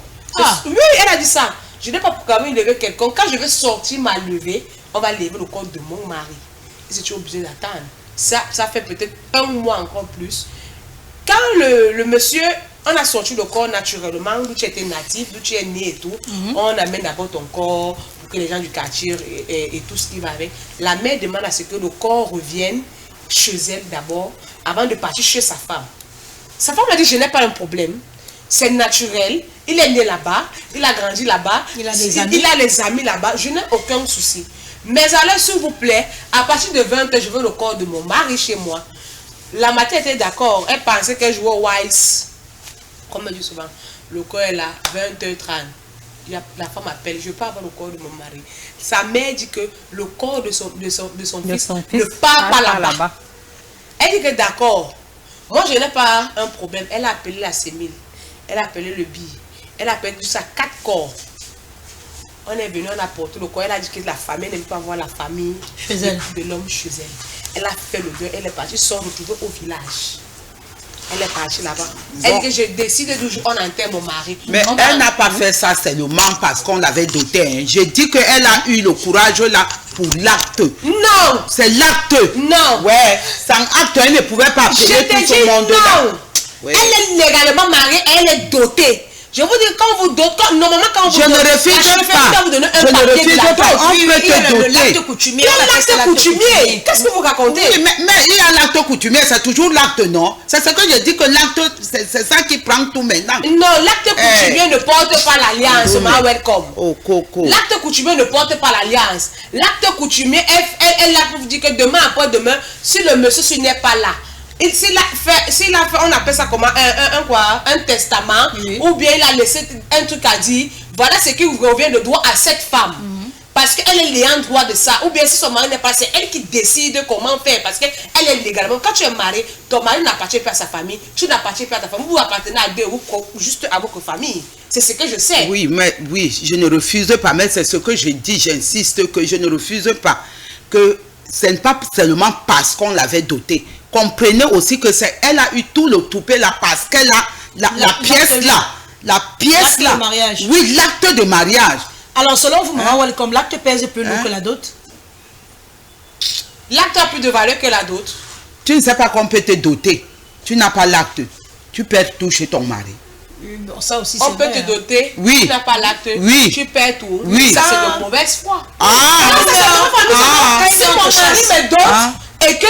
Oui, elle a dit ça. Je n'ai pas programmé une levée quelconque. Quand je vais sortir ma levée, on va lever le corps de mon mari. Et si tu es obligé d'attendre. Ça fait peut-être 1 mois encore plus. Quand le monsieur, on a sorti le corps naturellement, d'où tu étais natif, d'où tu es né et tout, on amène d'abord ton corps pour que les gens du quartier et tout ce qui va avec. La mère demande à ce que le corps revienne chez elle d'abord, avant de partir chez sa femme. Sa femme a dit, je n'ai pas un problème. C'est naturel, il est né là-bas, il a grandi là-bas, il a les amis là-bas, je n'ai aucun souci. Mais alors, s'il vous plaît, à partir de 20h, je veux le corps de mon mari chez moi. La matin était d'accord, elle pensait qu'elle jouait au Wise. Comme elle dit souvent, le corps est là, 20h30. La femme appelle, je veux pas avoir le corps de mon mari. Sa mère dit que le corps de son fils ne part pas là-bas. Elle dit que d'accord, moi je n'ai pas un problème. Elle a appelé la sémile. Elle a appelé le billet. Elle a appelé tout ça 4 corps. On est venu, on a porté le corps. Elle a dit que la famille n'aime pas voir la famille de l'homme chez elle. Elle a fait le deuil. Elle est partie, sont retrouvés au village. Elle est partie là-bas. Elle dit que je décide d'où on enterre mon mari.
Mais elle n'a pas fait ça seulement parce qu'on l'avait doté. Hein. J'ai dit qu'elle a eu le courage là pour l'acte.
Non!
C'est l'acte.
Non!
Ouais, sans acte, elle ne pouvait pas appeler tout ce monde là.
Oui. Elle est légalement mariée, elle est dotée. Je vous dis, quand vous dotez, normalement, quand vous
je ne refuse pas.
vous donner un
Je ne
papier
refuse
de la
pas.
dot.
On peut te doter.
L'acte coutumier.
Quel acte coutumier? Qu'est-ce que vous racontez?
Oui, mais il y a l'acte coutumier, c'est toujours l'acte, non? C'est ce que je dis que l'acte, c'est ça qui prend tout maintenant.
Non, l'acte coutumier ne porte pas l'alliance, ma welcome.
Oh, Coco.
L'acte coutumier ne porte pas l'alliance. L'acte coutumier est là pour vous dire que demain, après-demain, si le monsieur n'est pas là, s'il a fait, on appelle ça comment, un testament, ou bien il a laissé un truc à dire, voilà ce qui revient de droit à cette femme. Parce qu'elle est l'ayant droit de ça. Ou bien si son mari n'est pas, c'est elle qui décide comment faire. Parce qu'elle est légalement. Quand tu es marié, ton mari n'appartient pas à sa famille. Tu n'appartiens pas à ta famille. Vous appartenez à deux ou juste à votre famille. C'est ce que je sais.
Oui, mais oui, je ne refuse pas. Mais c'est ce que je dis. J'insiste que je ne refuse pas. Que ce n'est pas seulement parce qu'on l'avait dotée. Comprenez aussi que c'est elle a eu tout le toupet là parce qu'elle a la pièce là. La pièce là.
L'acte de mariage.
Oui, l'acte de mariage.
Alors, selon vous, Maman Welcome, l'acte pèse plus lourd que la dot?
L'acte a plus de valeur que la dot.
Tu ne sais pas qu'on peut te doter. Tu n'as pas l'acte. Tu perds tout chez ton mari.
Bon, ça aussi,
on peut te doter.
Oui.
Tu n'as pas l'acte.
Oui.
Tu perds tout.
Oui.
Ça, c'est de mauvaise foi.
Si
mon mari me dote et que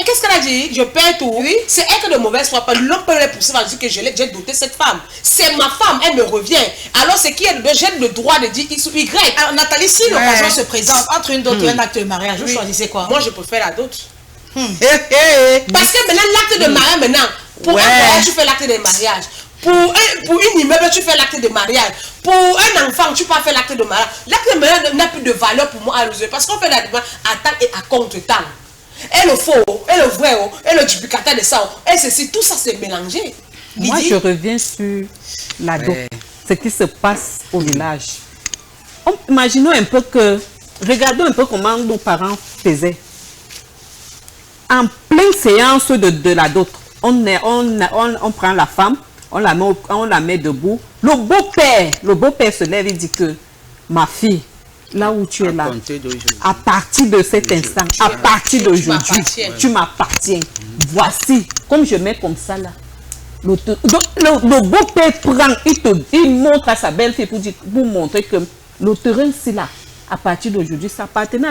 qu'est-ce qu'elle a dit? Je perds tout. Oui. C'est elle que de mauvaise foi. L'homme peut les pousser à dire que j'ai doté cette femme. C'est ma femme, elle me revient. Alors, c'est qui j'ai le droit de dire X ou Y.
Alors, Nathalie, si l'occasion se présente entre une dot et un acte de mariage, vous choisissez quoi?
Moi, je préfère la dot.
Parce
que maintenant, l'acte de mariage, maintenant, pour un mariage, tu fais l'acte de mariage. Pour une immeuble, tu fais l'acte de mariage. Pour un enfant, tu peux faire l'acte de mariage. L'acte de mariage n'a plus de valeur pour moi à l'user. Parce qu'on fait la demande à temps et à contre-temps. Et le faux, et le vrai, et le duplicata de ça, et ceci, tout ça c'est mélangé.
Moi, je reviens sur la dot. Ce qui se passe au village. Imaginons un peu que, regardons un peu comment nos parents faisaient. En pleine séance de la dot, on prend la femme, on la met debout. Le beau-père se lève et dit que ma fille, là où tu es là, à partir de cet instant, à partir d'aujourd'hui, tu m'appartiens. Voici, comme je mets comme ça là. Le beau-père prend, il montre à sa belle-fille pour montrer que le terrain c'est là. À partir d'aujourd'hui, ça appartenait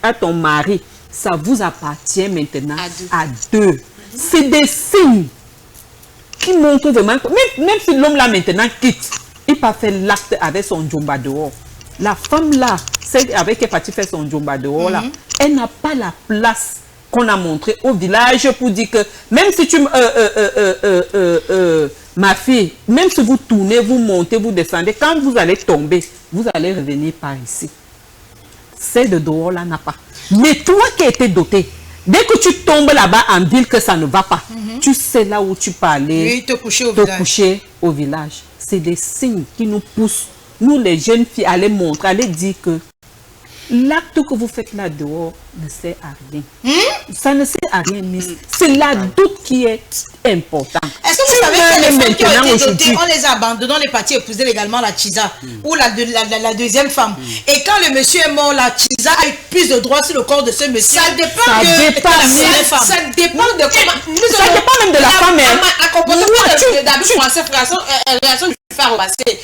à ton mari. Ça vous appartient maintenant à deux. C'est des signes qui montrent vraiment, même si l'homme là maintenant quitte, il peut faire l'acte avec son djomba dehors. La femme là, celle avec qui est partie faire son djomba dehors là, elle n'a pas la place qu'on a montré au village pour dire que même si tu ma fille, même si vous tournez, vous montez, vous descendez, quand vous allez tomber, vous allez revenir par ici. Celle de dehors là n'a pas. Mais toi qui as été doté, dès que tu tombes là-bas en ville que ça ne va pas, tu sais là où tu peux aller
te coucher
au village. C'est des signes qui nous poussent, nous les jeunes filles, à aller montrer, à aller dire que l'acte que vous faites là dehors ne sert à rien. Ça ne sert à rien, Miss. C'est la doute qui est important.
Est-ce que vous savez que les femmes qui ont été dotées, on les a abandonnées, on est parti épouser également la Tchiza ou la deuxième femme. Et quand le monsieur est mort, la Tchiza a eu plus de droits sur le corps de ce monsieur. Ça dépend
de comment. Ça dépend
même de la femme.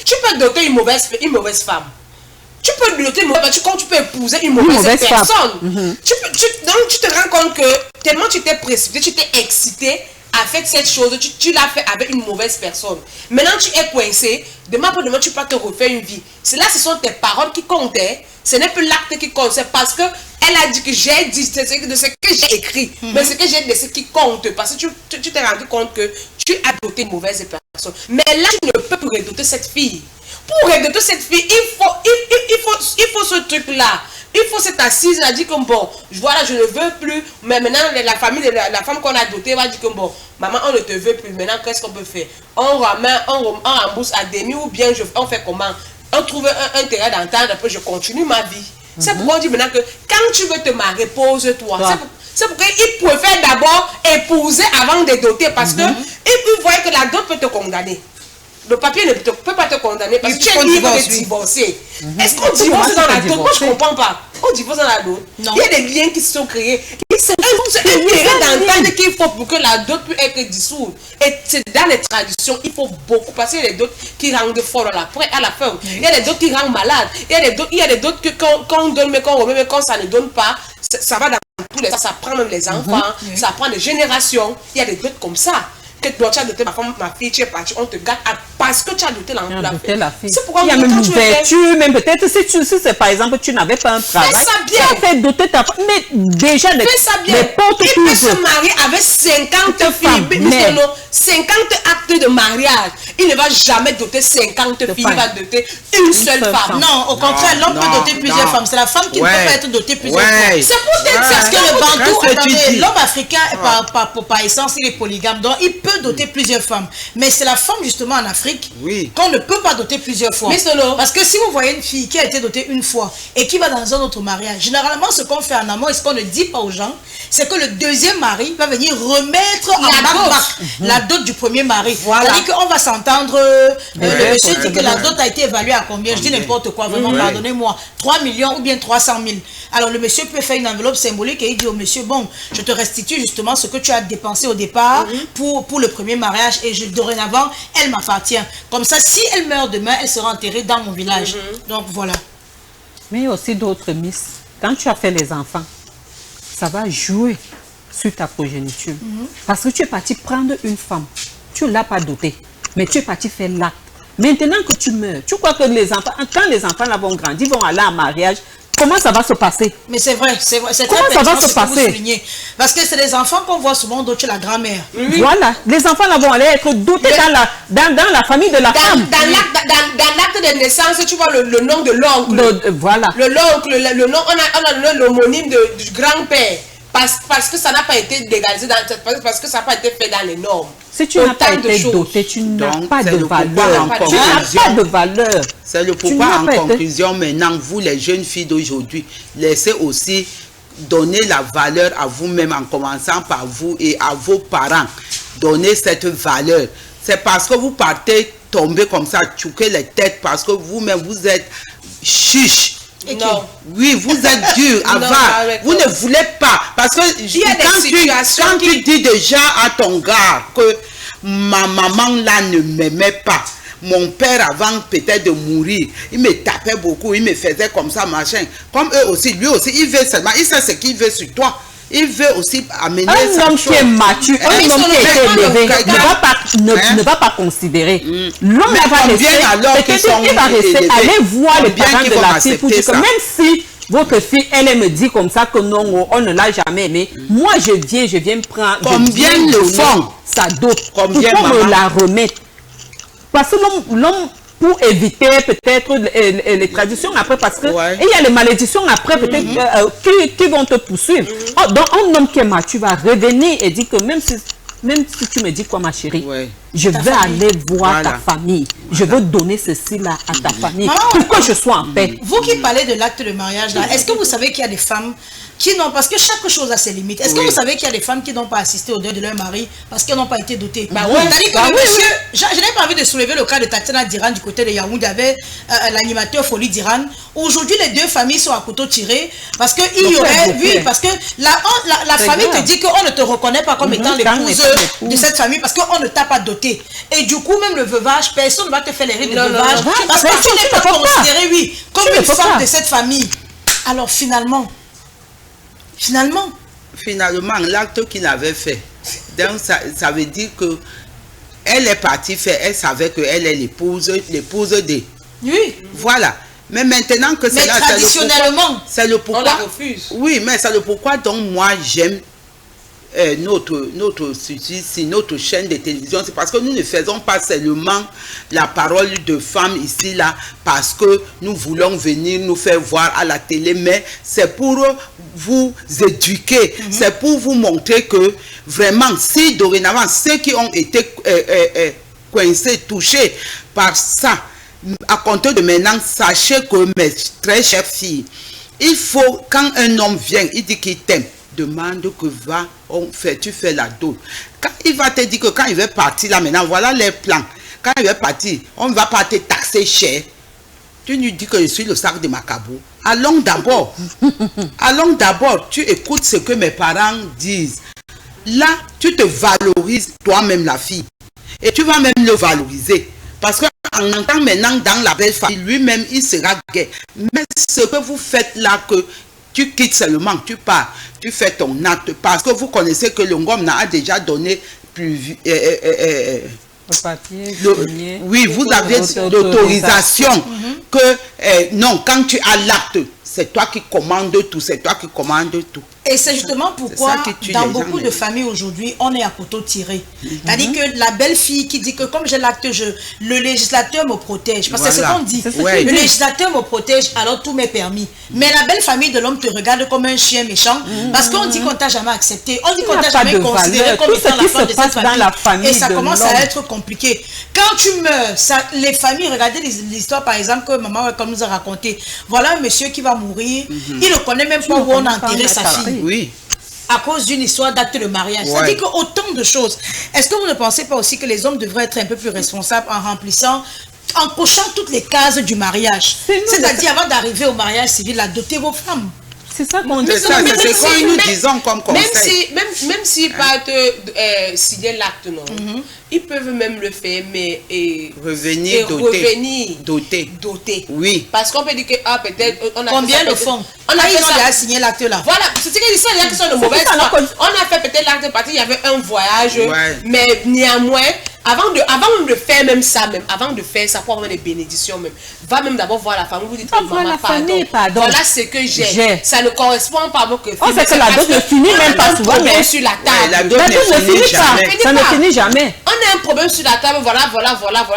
Tu peux doter une mauvaise femme. Tu peux doter une mauvaise femme, tu peux épouser une mauvaise personne. Donc tu te rends compte que tellement tu t'es précipité, tu t'es excité à faire cette chose, tu l'as fait avec une mauvaise personne. Maintenant tu es coincé, demain après demain tu peux te refaire une vie. Ce sont tes paroles qui comptent. Ce n'est plus l'acte qui compte, c'est parce que elle a dit que j'ai dit de ce que j'ai écrit, mais ce que j'ai dit, c'est ce qui compte, parce que tu t'es rendu compte que tu as doté une mauvaise personne. Mais là, tu ne peux plus redoter cette fille. Pour redoter cette fille, il faut ce truc-là. Il faut cette assise, elle a dit que bon, voilà, je ne veux plus, mais maintenant la femme qu'on a dotée va dire que bon, maman, on ne te veut plus, maintenant qu'est-ce qu'on peut faire? On rembourse à demi ou bien on fait comment? On trouve un terrain d'entente, après je continue ma vie. C'est pourquoi on dit maintenant que quand tu veux te marier, pose-toi. C'est pourquoi il préfère d'abord épouser avant de doter, parce que il voit que la dot peut te condamner. Le papier ne peut pas te condamner parce que tu es libre de divorcer. Est-ce qu'on divorce dans la dot? Moi, je ne comprends pas. On divorce dans la dot. Il y a des liens qui se sont créés. Il un terrain d'entente qu'il faut pour que la dot puisse être dissoute. Et c'est dans les traditions, il faut beaucoup. Parce qu'il y a des dots qui rendent fort à la fin. Il y a des dots qui rendent malades. Il y a des dots que quand on donne, mais quand on remet, mais quand ça ne donne pas, ça va dans tous les sens. Ça prend même les enfants, ça prend des générations. Il y a des dots comme ça. Que toi, tu as doté ma femme, ma fille, tu es parti, on te garde parce que tu as doté la fille.
C'est pourquoi il y a même l'ouverture, même peut-être si c'est par exemple, tu n'avais pas un travail.
Fais ça bien.
Tu as fait doter ta femme. Mais déjà,
fais ça bien.
Les portes
il peut se marier avec 50 filles, 50 actes de mariage. Il ne va jamais doter 50 filles, il va doter une seule femme.
Non, au contraire, l'homme peut doter plusieurs femmes. C'est la femme qui ne peut pas être dotée plusieurs femmes. C'est pour dire parce que le bantou, l'homme africain, par essence, il est polygame. Donc, il peut doter plusieurs femmes. Mais c'est la femme, justement, en Afrique, qu'on ne peut pas doter plusieurs fois. Parce que si vous voyez une fille qui a été dotée une fois et qui va dans un autre mariage, généralement, ce qu'on fait en amont et ce qu'on ne dit pas aux gens, c'est que le deuxième mari va venir remettre la dot du premier mari. C'est-à-dire qu'on va s'entendre, le monsieur dit que la dot a été évaluée à combien? Je dis n'importe quoi, vraiment, pardonnez-moi, 3 millions ou bien 300 000. Alors, le monsieur peut faire une enveloppe symbolique et il dit au monsieur, bon, je te restitue justement ce que tu as dépensé au départ pour le premier mariage et dorénavant, elle m'appartient. Comme ça, si elle meurt demain, elle sera enterrée dans mon village. Donc, voilà.
Mais il y a aussi d'autres miss. Quand tu as fait les enfants, ça va jouer sur ta progéniture. Parce que tu es parti prendre une femme. Tu ne l'as pas dotée, mais tu es parti faire l'acte. Maintenant que tu meurs, tu crois que les enfants, quand les enfants là vont grandir, vont aller en mariage, comment ça va se passer?
Mais c'est vrai, c'est vrai.
Comment ça va se passer?
Parce que c'est les enfants qu'on voit souvent doter la grand-mère.
Voilà, les enfants là vont aller être dotés dans la famille de la femme.
Dans l'acte de naissance, tu vois le nom de l'oncle.
Voilà.
Le nom, on a l'homonyme du grand-père. Parce que ça n'a pas été légalisé, parce que ça n'a pas été fait dans les normes.
Si tu n'as pas été doté, tu n'as pas de valeur. Tu n'as pas de valeur.
C'est le pourquoi, en conclusion, maintenant, vous les jeunes filles d'aujourd'hui, laissez aussi donner la valeur à vous-même en commençant par vous et à vos parents. Donnez cette valeur. C'est parce que vous partez tomber comme ça, tchouquer les têtes, parce que vous-même, vous êtes chiche.
Non.
Oui, vous êtes dur avant. Vous ne voulez pas. Parce que quand tu dis déjà à ton gars que ma maman là ne m'aimait pas, mon père avant peut-être de mourir, il me tapait beaucoup, il me faisait comme ça, machin. Comme eux aussi, lui aussi, il veut seulement, il sait ce qu'il veut sur toi. Il veut aussi amener
un homme qui est mature, un homme qui est élevé, ne va pas considérer. L'homme va rester, il va rester, aller voir les parents de la fille pour dire que même si votre fille, elle me dit comme ça que non, on ne l'a jamais aimé, moi je viens prendre.
Combien le font
ça dot, pour qu'on me la remette. Parce que l'homme, pour éviter peut-être les traditions après, parce que il y a les malédictions après peut-être qui vont te poursuivre. Donc un homme qui est mature va revenir et dire que même si tu me dis quoi ma chérie, je vais aller voir ta famille, je veux donner ceci là à ta famille pour que je sois en paix.
Vous qui parlez de l'acte de mariage là, est-ce que vous savez qu'il y a des femmes qui n'ont, parce que chaque chose a ses limites, est-ce que vous savez qu'il y a des femmes qui n'ont pas assisté au deuil de leur mari parce qu'elles n'ont pas été dotées? Je n'ai pas envie de soulever le cas de Tatiana Diran du côté de Yaoundé avec l'animateur Folie Diran. Aujourd'hui, les deux familles sont à couteau tiré parce que il y aurait, parce que la famille te dit qu'on ne te reconnaît pas comme étant l'épouse de cette famille parce qu'on ne t'a pas doté. Et du coup, même le veuvage, personne ne va te faire les rites de veuvage parce que tu n'es pas considéré, comme une femme de cette famille. Alors finalement,
l'acte qu'il avait fait, donc ça veut dire que elle est partie faire, elle savait qu'elle est l'épouse de.
Oui.
Voilà. Mais maintenant que c'est là, c'est le pourquoi.
On la refuse.
Oui, mais c'est le pourquoi donc moi j'aime notre chaîne de télévision. C'est parce que nous ne faisons pas seulement la parole de femmes ici là parce que nous voulons venir nous faire voir à la télé, mais c'est pour vous éduquer, c'est pour vous montrer que vraiment si dorénavant ceux qui ont été coincés, touchés par ça, à compter de maintenant, sachez que mes très chères filles, il faut, quand un homme vient, il dit qu'il t'aime, demande que tu fais la dot. Quand il va te dire que quand il va partir là maintenant, voilà les plans. Quand il va partir, on ne va pas te taxer cher. tu lui dis que je suis le sac de Macabo. Allons d'abord, tu écoutes ce que mes parents disent. Là, tu te valorises toi-même la fille. Et tu vas même le valoriser. Parce qu'en entrant maintenant dans la belle famille, lui-même, il sera gay. Mais ce que vous faites là, que tu quittes seulement, tu pars, tu fais ton acte. Parce que vous connaissez que le Ngom a déjà donné plus...
papier,
oui, vous avez l'autorisation que non, quand tu as l'acte, c'est toi qui commandes tout, c'est toi qui commandes tout.
Et c'est justement pourquoi, dans beaucoup de familles aujourd'hui, on est à couteau tiré. C'est-à-dire que la belle-fille qui dit que comme j'ai l'acte, le législateur me protège. Parce que c'est ce qu'on dit. Le législateur me protège, alors tout m'est permis. Mais la belle famille de l'homme te regarde comme un chien méchant. Parce qu'on dit qu'on t'a jamais accepté. On dit qu'on t'a jamais considéré comme étant la femme de cette famille. Et ça commence à être compliqué. Quand tu meurs, les familles, regardez l'histoire par exemple que maman comme nous a raconté. Voilà un monsieur qui va mourir. Il ne connaît même pas où on a enterré sa fille.
Oui.
À cause d'une histoire d'acte de mariage. Ouais. C'est-à-dire qu'autant de choses. Est-ce que vous ne pensez pas aussi que les hommes devraient être un peu plus responsables en remplissant, en cochant toutes les cases du mariage? C'est-à-dire avant d'arriver au mariage civil, à doter vos femmes.
C'est ça qu'on dit.
C'est ce que nous disons comme conseil.
Même s'ils partent signer l'acte, non, ils peuvent même le faire, mais
revenir doté. Oui.
Parce qu'on peut dire que peut-être on a
combien le font? On a déjà signé l'acte là.
Voilà, c'est ce que ça, il y a qui sont de mauvaise foi. On a fait peut-être l'acte parce qu'il y avait un voyage, mais néanmoins. Avant de faire même ça, avant de faire ça pour avoir des bénédictions même, va même d'abord voir la famille, vous dites maman, pardon, voilà ce que j'ai. Ça ne correspond pas à vos que
on sait que la dot ne finit même pas souvent, mais
sur la table.
La dot ne finit jamais.
Ça ne finit jamais.
On a un problème sur la table, voilà,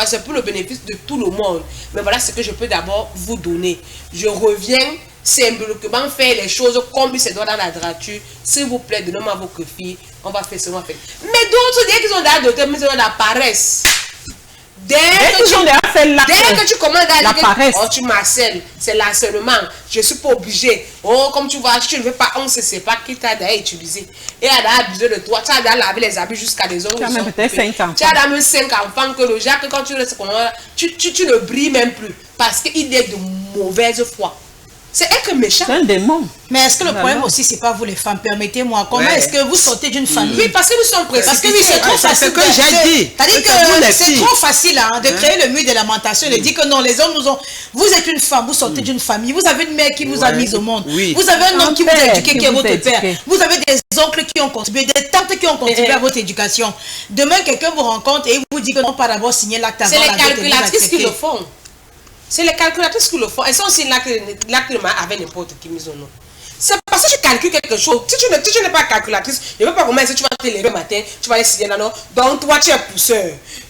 c'est pour le bénéfice de tout le monde. Mais voilà ce que je peux d'abord vous donner. Je reviens symboliquement faire les choses comme il se doit dans la droiture. S'il vous plaît, donnez-moi vos filles. On va faire ce qu'on fait. Mais d'autres, dès qu'ils ont d'adopter, mais ils ont la paresse. Dès que tu commandes à dire oh, tu m'harcèles, c'est l'harcèlement. Je ne suis pas obligé. Oh, comme tu vois, tu ne veux pas, on ne sait pas qui t'a d'ailleurs utilisé. Et elle a abusé de toi. Tu as d'ailleurs lavé les habits jusqu'à des ongles.
Tu as même peut-être 5 enfants.
Tu as même 5 enfants que le Jacques, quand tu restes comme ça, tu ne brilles même plus. Parce qu'il est de mauvaise foi. C'est être méchant.
C'est un démon.
Mais est-ce que le problème aussi, c'est pas vous les femmes? Permettez-moi. Comment est-ce que vous sortez d'une famille?
Oui, parce que nous sommes précipités.
Parce que oui, c'est trop facile.
C'est ce que j'ai dit.
C'est-à-dire que c'est trop facile de créer le mur de lamentation et de dire que non, les hommes nous ont... Vous êtes une femme, vous sortez d'une famille. Vous avez une mère qui vous a mise au monde. Vous avez un homme qui vous a éduqué, qui est votre père. Vous avez des oncles qui ont contribué, des tantes qui ont contribué à votre éducation. Demain, quelqu'un vous rencontre et vous dit que non, pas d'abord signer l'acte avant.
C'est les calculatrices qui le font. C'est les calculatrices qui le font. Elles sont aussi l'acte de mariage avec n'importe qui mise au nom. C'est parce que tu calcules quelque chose. Si tu n'es pas calculatrice, je ne veux pas comment est-ce que tu vas te lever le matin, tu vas aller signer là, non. Donc toi, tu es pousseur.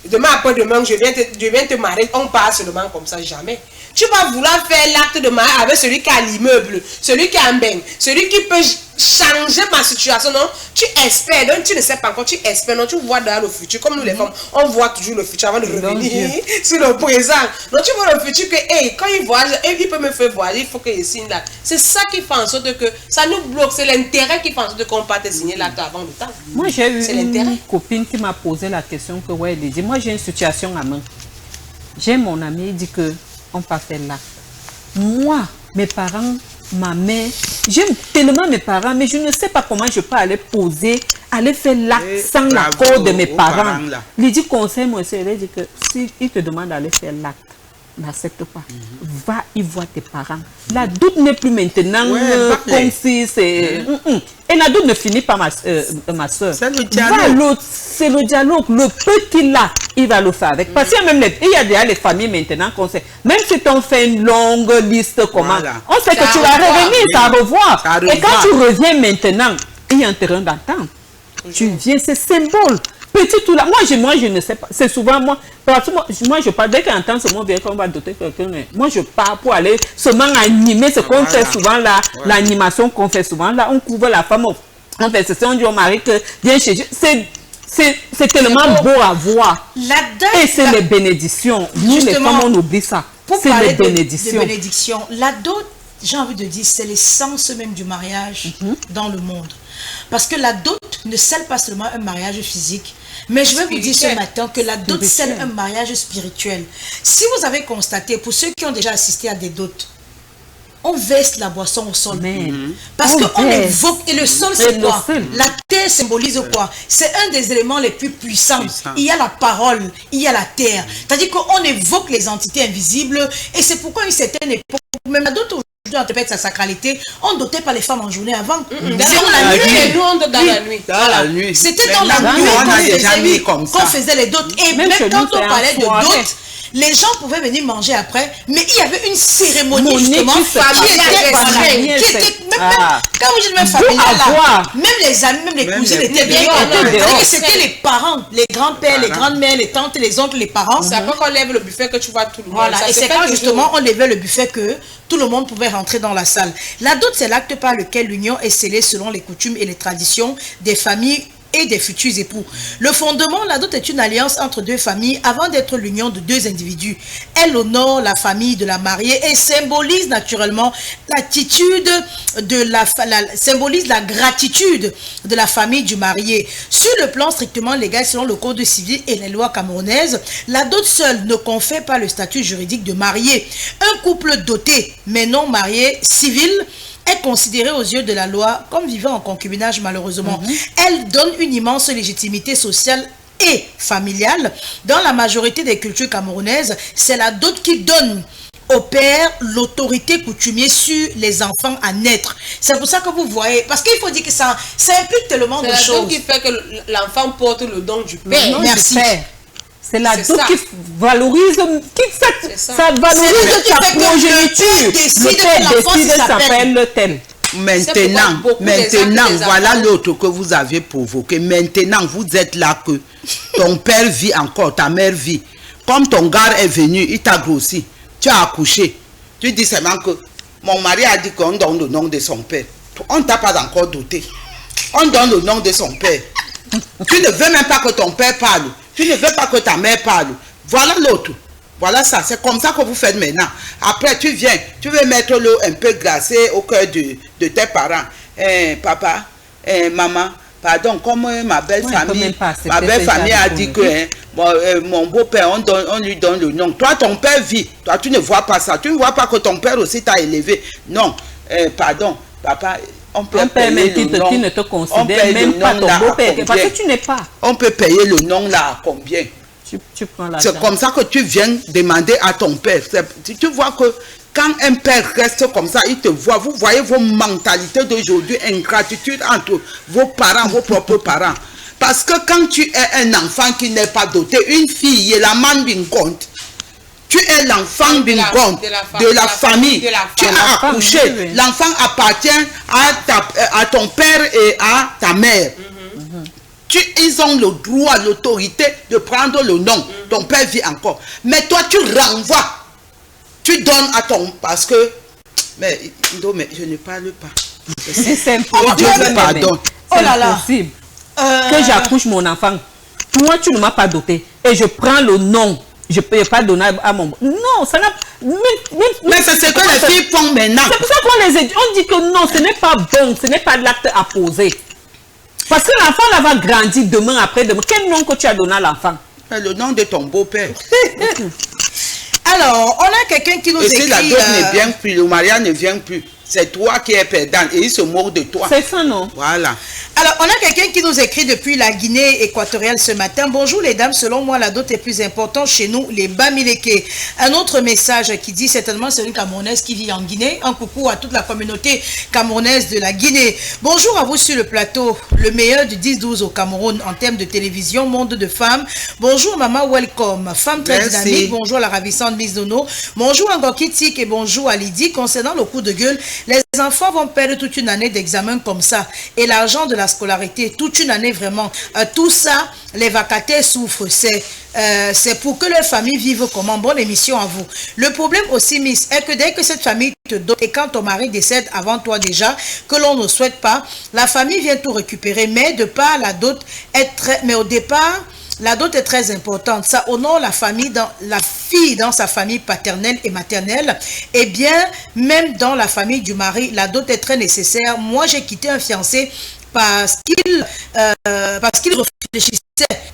Demain, après-demain, je viens te marier, on part seulement comme ça, jamais. Tu vas vouloir faire l'acte de mariage avec celui qui a l'immeuble, celui qui a un bain, celui qui peut changer ma situation, non? Tu espères, donc tu ne sais pas encore, tu espères, non? Tu vois dans le futur, comme nous les femmes, on voit toujours le futur avant de revenir sur le présent. Donc tu vois le futur que, hey, quand il voyage, il peut me faire voyager, il faut qu'il signe là. C'est ça qui fait en sorte que ça nous bloque, c'est l'intérêt qui fait en sorte qu'on parte signer l'acte avant le temps.
Moi j'ai eu une copine qui m'a posé la question que, ouais, elle dit, moi j'ai une situation à main. J'ai mon ami, il dit que on peut faire là. Moi, mes parents, ma mère, j'aime tellement mes parents, mais je ne sais pas comment je peux aller poser, aller faire l'acte sans l'accord de mes parents. Il dit conseil, moi, il dit que si il te demande d'aller faire l'acte, n'accepte pas. Va y voir tes parents. La doute n'est plus maintenant comme si c'est... Et la doute ne finit pas, ma soeur.
C'est le dialogue.
C'est le dialogue. Le petit là, il va le faire avec. Parce qu'il y a même il y a déjà les familles maintenant qu'on sait. Même si on fait une longue liste, comment, on sait que tu vas revenir, tu vas revoir. Et quand tu reviens maintenant, il y a un terrain d'attente. Tu viens, c'est symbole. Petit tout là, moi je ne sais pas, c'est souvent moi, parce que moi je parle, dès qu'on entend ce mot, bien qu'on va doter quelqu'un, moi je pars pour aller seulement animer ce qu'on fait souvent là, l'animation qu'on fait souvent là, on couvre la femme, on fait ceci, on dit au mari que viens chez Dieu, c'est tellement beau à voir. Et c'est les bénédictions, nous les femmes on oublie ça, c'est les bénédictions.
La dot, j'ai envie de dire, c'est l'essence même du mariage dans le monde. Parce que la dot ne scelle pas seulement un mariage physique, Mais je vais vous dire ce
spirituel.
matin que la dot, c'est un mariage spirituel. Si vous avez constaté, pour ceux qui ont déjà assisté à des dots, on verse la boisson au sol. Parce qu'on évoque, et le sol c'est quoi? La terre symbolise quoi? C'est un des éléments les plus puissants. Il y a la parole, il y a la terre. C'est-à-dire qu'on évoque les entités invisibles, et c'est pourquoi à une certaine époque, même la dot aujourd'hui interprète sa sacralité, on dotait pas les femmes en journée avant.
Dans la nuit, nous on dote dans la nuit.
Dans la nuit.
C'était dans la nuit qu'on faisait les dots. Et même quand on parlait de dots, les gens pouvaient venir manger après, mais il y avait une cérémonie justement familiale. Quand vous dites même familiale, même les amis, même les cousines étaient bien. C'était les parents, les grands-pères, les grandes-mères, les tantes, les oncles, les parents.
C'est après qu'on lève le buffet que tu vois tout le monde.
Voilà, et c'est quand justement on levait le buffet que tout le monde pouvait rentrer dans la salle. La dot, c'est l'acte par lequel l'union est scellée selon les coutumes et les traditions des familles et des futurs époux. Le fondement, la dot est une alliance entre deux familles avant d'être l'union de deux individus. Elle honore la famille de la mariée et symbolise naturellement l'attitude de symbolise la gratitude de la famille du marié. Sur le plan strictement légal, selon le code civil et les lois camerounaises, la dot seule ne confère pas le statut juridique de marié. Un couple doté mais non marié civil est considérée aux yeux de la loi comme vivant en concubinage malheureusement. Elle donne une immense légitimité sociale et familiale. Dans la majorité des cultures camerounaises, c'est la dot qui donne au père l'autorité coutumière sur les enfants à naître. C'est pour ça que vous voyez, parce qu'il faut dire que ça implique tellement de choses.
C'est la dot qui fait que l'enfant porte le don du père.
Merci.
C'est la dot qui valorise, ça valorise ta progéniture. Le père décide s'appelle tel.
Maintenant, voilà l'autre que vous avez provoqué. Maintenant, vous êtes là que ton père vit encore, ta mère vit. Comme ton gars est venu, il t'a grossi, tu as accouché. Tu dis seulement que mon mari a dit qu'on donne le nom de son père. On ne t'a pas encore doté. On donne le nom de son père. Tu ne veux même pas que ton père parle. Tu ne veux pas que ta mère parle. Voilà l'autre. Voilà ça. C'est comme ça que vous faites maintenant. Après, tu viens. Tu veux mettre l'eau un peu glacée au cœur de tes parents. Papa, maman, pardon, comme ma belle famille a dit que mon beau-père, on lui donne le nom. Toi, ton père vit. Toi, tu ne vois pas ça. Tu ne vois pas que ton père aussi t'a élevé. Non. Pardon, papa. On peut payer le nom.
Qui ne te considère même pas ton beau-père. Parce que tu n'es pas.
On peut payer le nom là à combien?
Tu prends l'argent.
C'est comme ça que tu viens demander à ton père. Tu vois que quand un père reste comme ça, il te voit. Vous voyez vos mentalités d'aujourd'hui, ingratitude entre vos parents, vos propres parents. Parce que quand tu es un enfant qui n'est pas doté, une fille, et la man bin compte. Tu es l'enfant d'une compte de la famille. Tu as accouché. L'enfant appartient à ton père et à ta mère. Ils ont le droit, l'autorité de prendre le nom. Ton père vit encore. Mais toi, tu renvoies. Tu donnes à ton... Parce que... Mais je ne parle pas.
C'est impossible.
Pardon.
Oh là là. Impossible que j'accouche mon enfant. Toi, tu ne m'as pas doté. Et je prends le nom. Je ne peux pas donner à mon... Non, ça n'a...
Mais c'est ce que les filles font maintenant.
C'est pour ça qu'on dit que non, ce n'est pas bon. Ce n'est pas l'acte à poser. Parce que l'enfant là va grandir demain, après-demain. Quel nom que tu as donné à l'enfant?
Le nom de ton beau-père.
Alors, on a quelqu'un qui nous écrit...
Et si la dot ne vient plus, le mariage ne vient plus, c'est toi qui es perdant et il se moque de toi.
C'est ça, non?
Voilà.
Alors, on a quelqu'un qui nous écrit depuis la Guinée équatoriale ce matin. Bonjour les dames, selon moi, la dot est plus importante chez nous, les Bamileke. Un autre message qui dit certainement c'est une Camerounaise qui vit en Guinée. Un coucou à toute la communauté camerounaise de la Guinée. Bonjour à vous sur le plateau, le meilleur du 10-12 au Cameroun en termes de télévision, monde de femmes. Bonjour maman, welcome. Femme très dynamique, bonjour la ravissante Miss Dono. Bonjour Ngokitik et bonjour à Lydie. Concernant le coup de gueule, les enfants vont perdre toute une année d'examen comme ça. Et l'argent de la scolarité, toute une année vraiment. Tout ça, les vacataires souffrent. C'est pour que leur famille vive comment. Bonne émission à vous. Le problème aussi, Miss, est que dès que cette famille te donne, et quand ton mari décède avant toi déjà, que l'on ne souhaite pas, la famille vient tout récupérer. Mais de part, la dot est très... Mais au départ... La dot est très importante. Ça honore la famille, la fille dans sa famille paternelle et maternelle. Et bien, même dans la famille du mari, la dot est très nécessaire. Moi, j'ai quitté un fiancé parce qu'il réfléchissait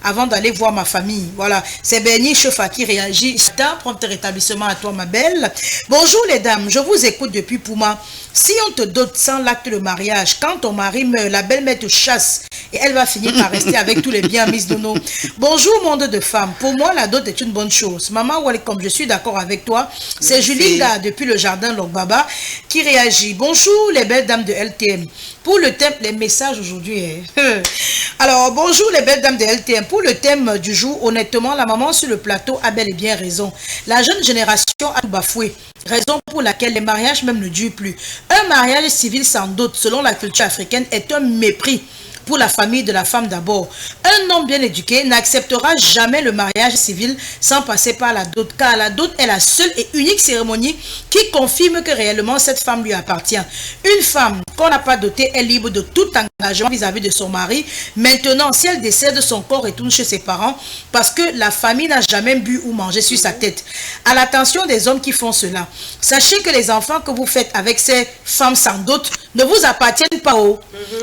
avant d'aller voir ma famille. Voilà, c'est Bernie Chefa qui réagit. Prompt rétablissement à toi, ma belle. Bonjour les dames, je vous écoute depuis Pouma. Si on te dote sans l'acte de mariage, quand ton mari meurt, la belle-mère te chasse et elle va finir par rester avec tous les biens, Miss Dono. Bonjour, monde de femmes. Pour moi, la dot est une bonne chose. Maman, welcome, je suis d'accord avec toi. C'est Julinda, depuis le jardin Logbaba, qui réagit. Bonjour, les belles dames de LTM. Pour le thème, les messages aujourd'hui. Alors, bonjour, les belles dames de LTM. Pour le thème du jour, honnêtement, la maman sur le plateau a bel et bien raison. La jeune génération a tout bafoué. Raison pour laquelle les mariages même ne durent plus. Un mariage civil sans dot, selon la culture africaine, est un mépris pour la famille de la femme d'abord. Un homme bien éduqué n'acceptera jamais le mariage civil sans passer par la dot, car la dot est la seule et unique cérémonie qui confirme que réellement cette femme lui appartient. Une femme qu'on n'a pas dotée est libre de tout engagement vis-à-vis de son mari. Maintenant, si elle décède, son corps retourne chez ses parents parce que la famille n'a jamais bu ou mangé sur sa tête. À l'attention des hommes qui font cela, sachez que les enfants que vous faites avec ces femmes sans dot ne vous appartiennent pas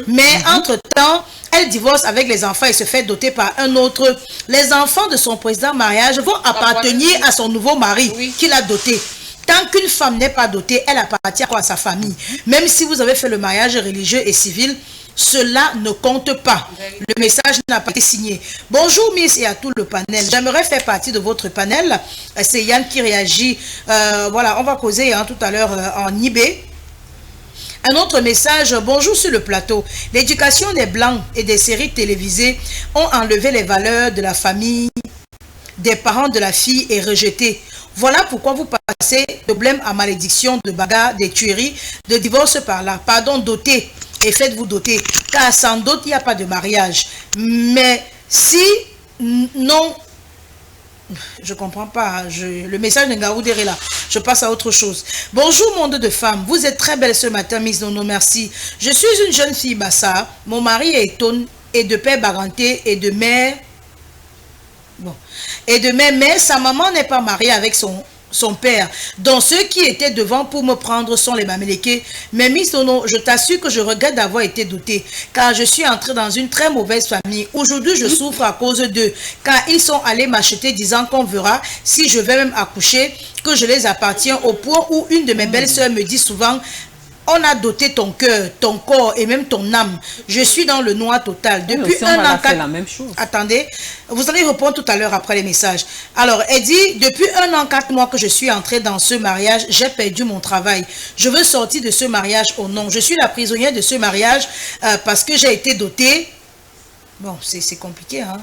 mais entre-temps, elle divorce avec les enfants et se fait doter par un autre. Les enfants de son précédent mariage vont appartenir à son nouveau mari qui l'a doté. Tant qu'une femme n'est pas dotée, elle appartient à sa famille. Même si vous avez fait le mariage religieux et civil, cela ne compte pas. Le message n'a pas été signé. Bonjour Miss et à tout le panel. J'aimerais faire partie de votre panel. C'est Yann qui réagit. Voilà, on va causer tout à l'heure en eBay. Un autre message, bonjour sur le plateau. L'éducation des Blancs et des séries télévisées ont enlevé les valeurs de la famille, des parents de la fille et rejeté. Voilà pourquoi vous passez de blême à malédiction, de bagarre, des tueries, de divorce par là. Pardon, doter et faites-vous doter. Car sans dot, il n'y a pas de mariage. Mais si non... Je comprends pas, le message de Ngaoudéré là, je passe à autre chose. Bonjour monde de femmes, vous êtes très belle ce matin, Miss Nono, merci. Je suis une jeune fille Bassa, mon mari est Étonne et de père Baranté et de mère... Bon. Et de même, mais sa maman n'est pas mariée avec son père. Donc ceux qui étaient devant pour me prendre sont les Mamélékés. Mais Miss Nono, je t'assure que je regrette d'avoir été dotée, car je suis entrée dans une très mauvaise famille. Aujourd'hui, je souffre à cause d'eux, car ils sont allés m'acheter disant qu'on verra si je vais même accoucher, que je les appartiens, au point où une de mes belles-sœurs me dit souvent: on a doté ton cœur, ton corps et même ton âme. Je suis dans le noir total. Depuis un an,
la même chose.
Attendez, vous allez répondre tout à l'heure après les messages. Alors, elle dit, depuis 1 an, 4 mois que je suis entrée dans ce mariage, j'ai perdu mon travail. Je veux sortir de ce mariage au nom. Je suis la prisonnière de ce mariage parce que j'ai été dotée. Bon, c'est compliqué, hein.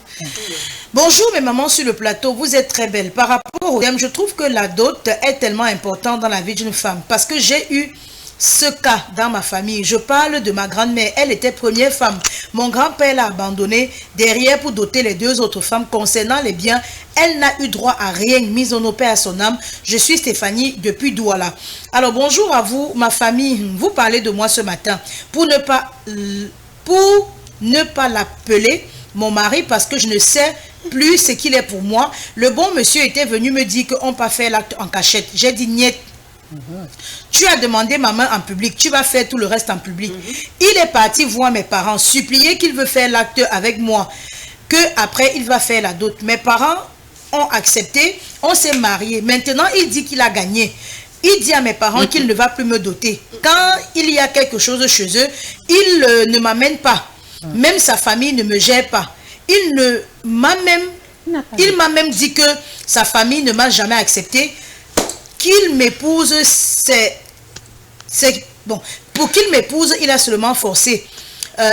Bonjour mes mamans sur le plateau, vous êtes très belles. Par rapport au thème, je trouve que la dot est tellement importante dans la vie d'une femme parce que j'ai eu ce cas dans ma famille. Je parle de ma grand-mère, elle était première femme. Mon grand-père l'a abandonnée derrière pour doter les 2 autres femmes. Concernant les biens, elle n'a eu droit à rien, mise en paix à son âme. Je suis Stéphanie depuis Douala. Alors bonjour à vous, ma famille. Vous parlez de moi ce matin pour ne pas l'appeler mon mari parce que je ne sais plus ce qu'il est pour moi. Le bon monsieur était venu me dire qu'on peut faire l'acte en cachette. J'ai dit niet. Tu as demandé ma main en public, tu vas faire tout le reste en public. Il est parti voir mes parents, supplier qu'il veut faire l'acte avec moi, que après il va faire la dot. Mes parents ont accepté, on s'est mariés. Maintenant il dit qu'il a gagné. Il dit à mes parents qu'il ne va plus me doter. Quand il y a quelque chose chez eux, il ne m'amène pas. Même sa famille ne me gère pas. Il m'a même dit que sa famille ne m'a jamais accepté. Qu'il m'épouse, bon, pour qu'il m'épouse, il a seulement forcé.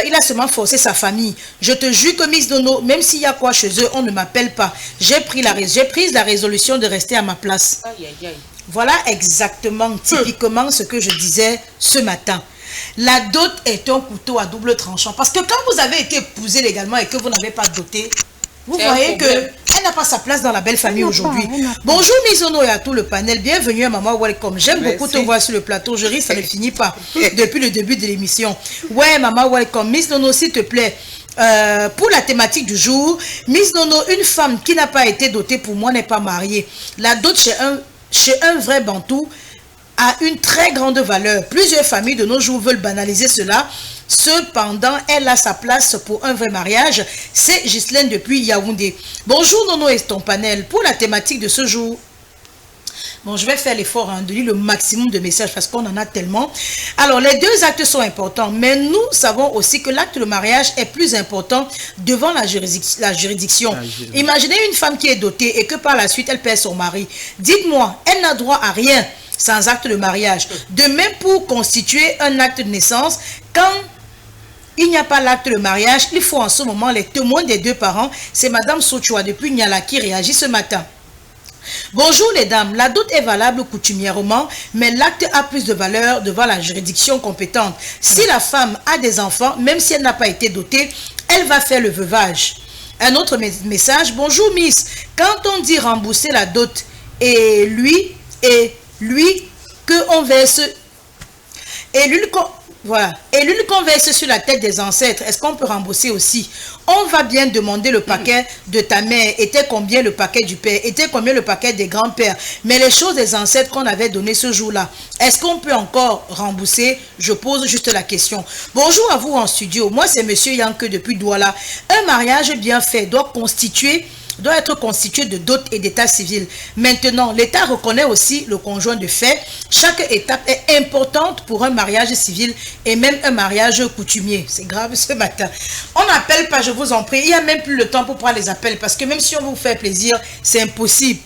Il a seulement forcé sa famille. Je te jure que Miss Dono, même s'il y a quoi chez eux, on ne m'appelle pas. J'ai pris la résolution de rester à ma place.
Aïe, aïe, aïe.
Voilà exactement, typiquement ce que je disais ce matin. La dot est un couteau à double tranchant. Parce que quand vous avez été épousé légalement et que vous n'avez pas doté, vous voyez qu'elle n'a pas sa place dans la belle famille aujourd'hui. Bonjour Misono et à tout le panel. Bienvenue à Maman Welcome. J'aime beaucoup te voir sur le plateau. Je ris, ça ne finit pas depuis le début de l'émission. Ouais, Maman Welcome. Miss Nono, s'il te plaît. Pour la thématique du jour, Miss Nono, une femme qui n'a pas été dotée pour moi n'est pas mariée. La dot chez un vrai bantou a une très grande valeur. Plusieurs familles de nos jours veulent banaliser cela. Cependant, elle a sa place pour un vrai mariage. C'est Ghislaine depuis Yaoundé. Bonjour Nono et ton panel. Pour la thématique de ce jour, bon, je vais faire l'effort de lire le maximum de messages parce qu'on en a tellement. Alors, les deux actes sont importants, mais nous savons aussi que l'acte de mariage est plus important devant la juridiction. Imaginez une femme qui est dotée et que par la suite, elle perd son mari. Dites-moi, elle n'a droit à rien sans acte de mariage. De même pour constituer un acte de naissance, quand il n'y a pas l'acte de mariage, il faut en ce moment les témoins des deux parents. C'est Madame Sochoua depuis Niala qui réagit ce matin. Bonjour les dames, la dot est valable coutumièrement, mais l'acte a plus de valeur devant la juridiction compétente. Si la femme a des enfants, même si elle n'a pas été dotée, elle va faire le veuvage. Un autre message, bonjour Miss, quand on dit rembourser la dot et lui que on verse et lui voilà. Et l'huile qu'on verse sur la tête des ancêtres, est-ce qu'on peut rembourser aussi? On va bien demander le paquet de ta mère. Était combien le paquet du père? Était combien le paquet des grands-pères? Mais les choses des ancêtres qu'on avait données ce jour-là, est-ce qu'on peut encore rembourser? Je pose juste la question. Bonjour à vous en studio. Moi, c'est Monsieur Yanke depuis Douala. Un mariage bien fait doit être constitué de dot et d'état civil. Maintenant, l'État reconnaît aussi le conjoint de fait. Chaque étape est importante pour un mariage civil et même un mariage coutumier. C'est grave ce matin. On n'appelle pas, je vous en prie. Il n'y a même plus le temps pour prendre les appels parce que même si on vous fait plaisir, c'est impossible.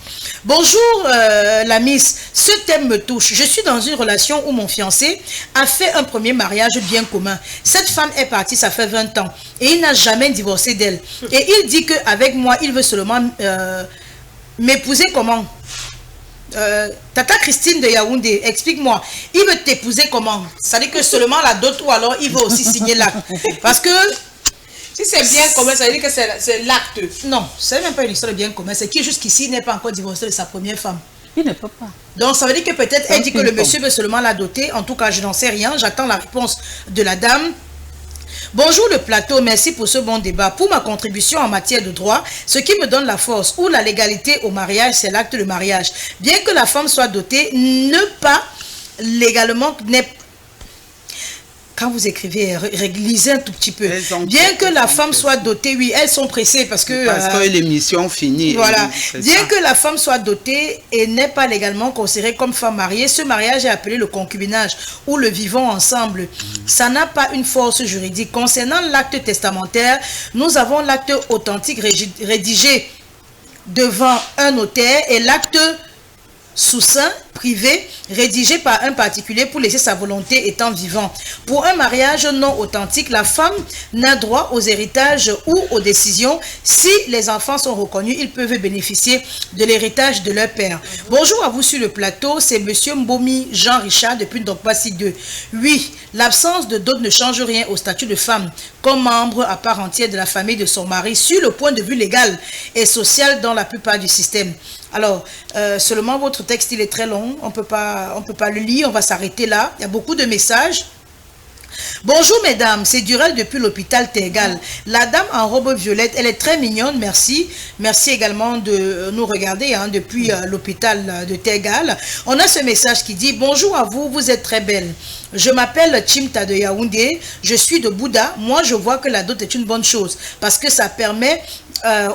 Bonjour la Miss, ce thème me touche. Je suis dans une relation où mon fiancé a fait un premier mariage bien commun. Cette femme est partie, ça fait 20 ans et il n'a jamais divorcé d'elle. Et il dit qu'avec moi, il veut seulement m'épouser comment? Tata Christine de Yaoundé, explique-moi. Il veut t'épouser comment? Ça dit que seulement la dot ou alors il veut aussi signer l'acte? Parce que si c'est bien commun, ça veut dire que c'est l'acte. Non, c'est même pas une histoire de bien commun. C'est qui jusqu'ici n'est pas encore divorcé de sa première femme.
Il ne peut pas.
Donc ça veut dire que peut-être elle dit que le monsieur veut seulement la doter. En tout cas, je n'en sais rien. J'attends la réponse de la dame. Bonjour le plateau, merci pour ce bon débat. Pour ma contribution en matière de droit, ce qui me donne la force ou la légalité au mariage, c'est l'acte de mariage. Bien que la femme soit dotée, ne pas légalement, quand vous écrivez, lisez un tout petit peu. Bien que la femme soit dotée, oui, elles sont pressées parce que
l'émission finit.
Voilà. Bien que la femme soit dotée et n'est pas légalement considérée comme femme mariée, ce mariage est appelé le concubinage ou le vivons ensemble. Ça n'a pas une force juridique. Concernant l'acte testamentaire, nous avons l'acte authentique rédigé devant un notaire et l'acte sous seing privé rédigé par un particulier pour laisser sa volonté étant vivant. Pour un mariage non authentique, la femme n'a droit aux héritages ou aux décisions. Si les enfants sont reconnus, ils peuvent bénéficier de l'héritage de leur père. Bonjour à vous sur le plateau, c'est Monsieur Mbomi Jean-Richard depuis Ndokbasi 2. Oui, l'absence de dot ne change rien au statut de femme comme membre à part entière de la famille de son mari sur le point de vue légal et social dans la plupart du système. Alors, seulement votre texte, il est très long, on peut pas le lire, on va s'arrêter là. Il y a beaucoup de messages. Bonjour mesdames, c'est Durel depuis l'hôpital Tergal. La dame en robe violette, elle est très mignonne, merci. Merci également de nous regarder depuis l'hôpital de Tergal. On a ce message qui dit « Bonjour à vous, vous êtes très belle. Je m'appelle Chimta de Yaoundé, je suis de Bouddha. Moi, je vois que la dot est une bonne chose parce que ça permet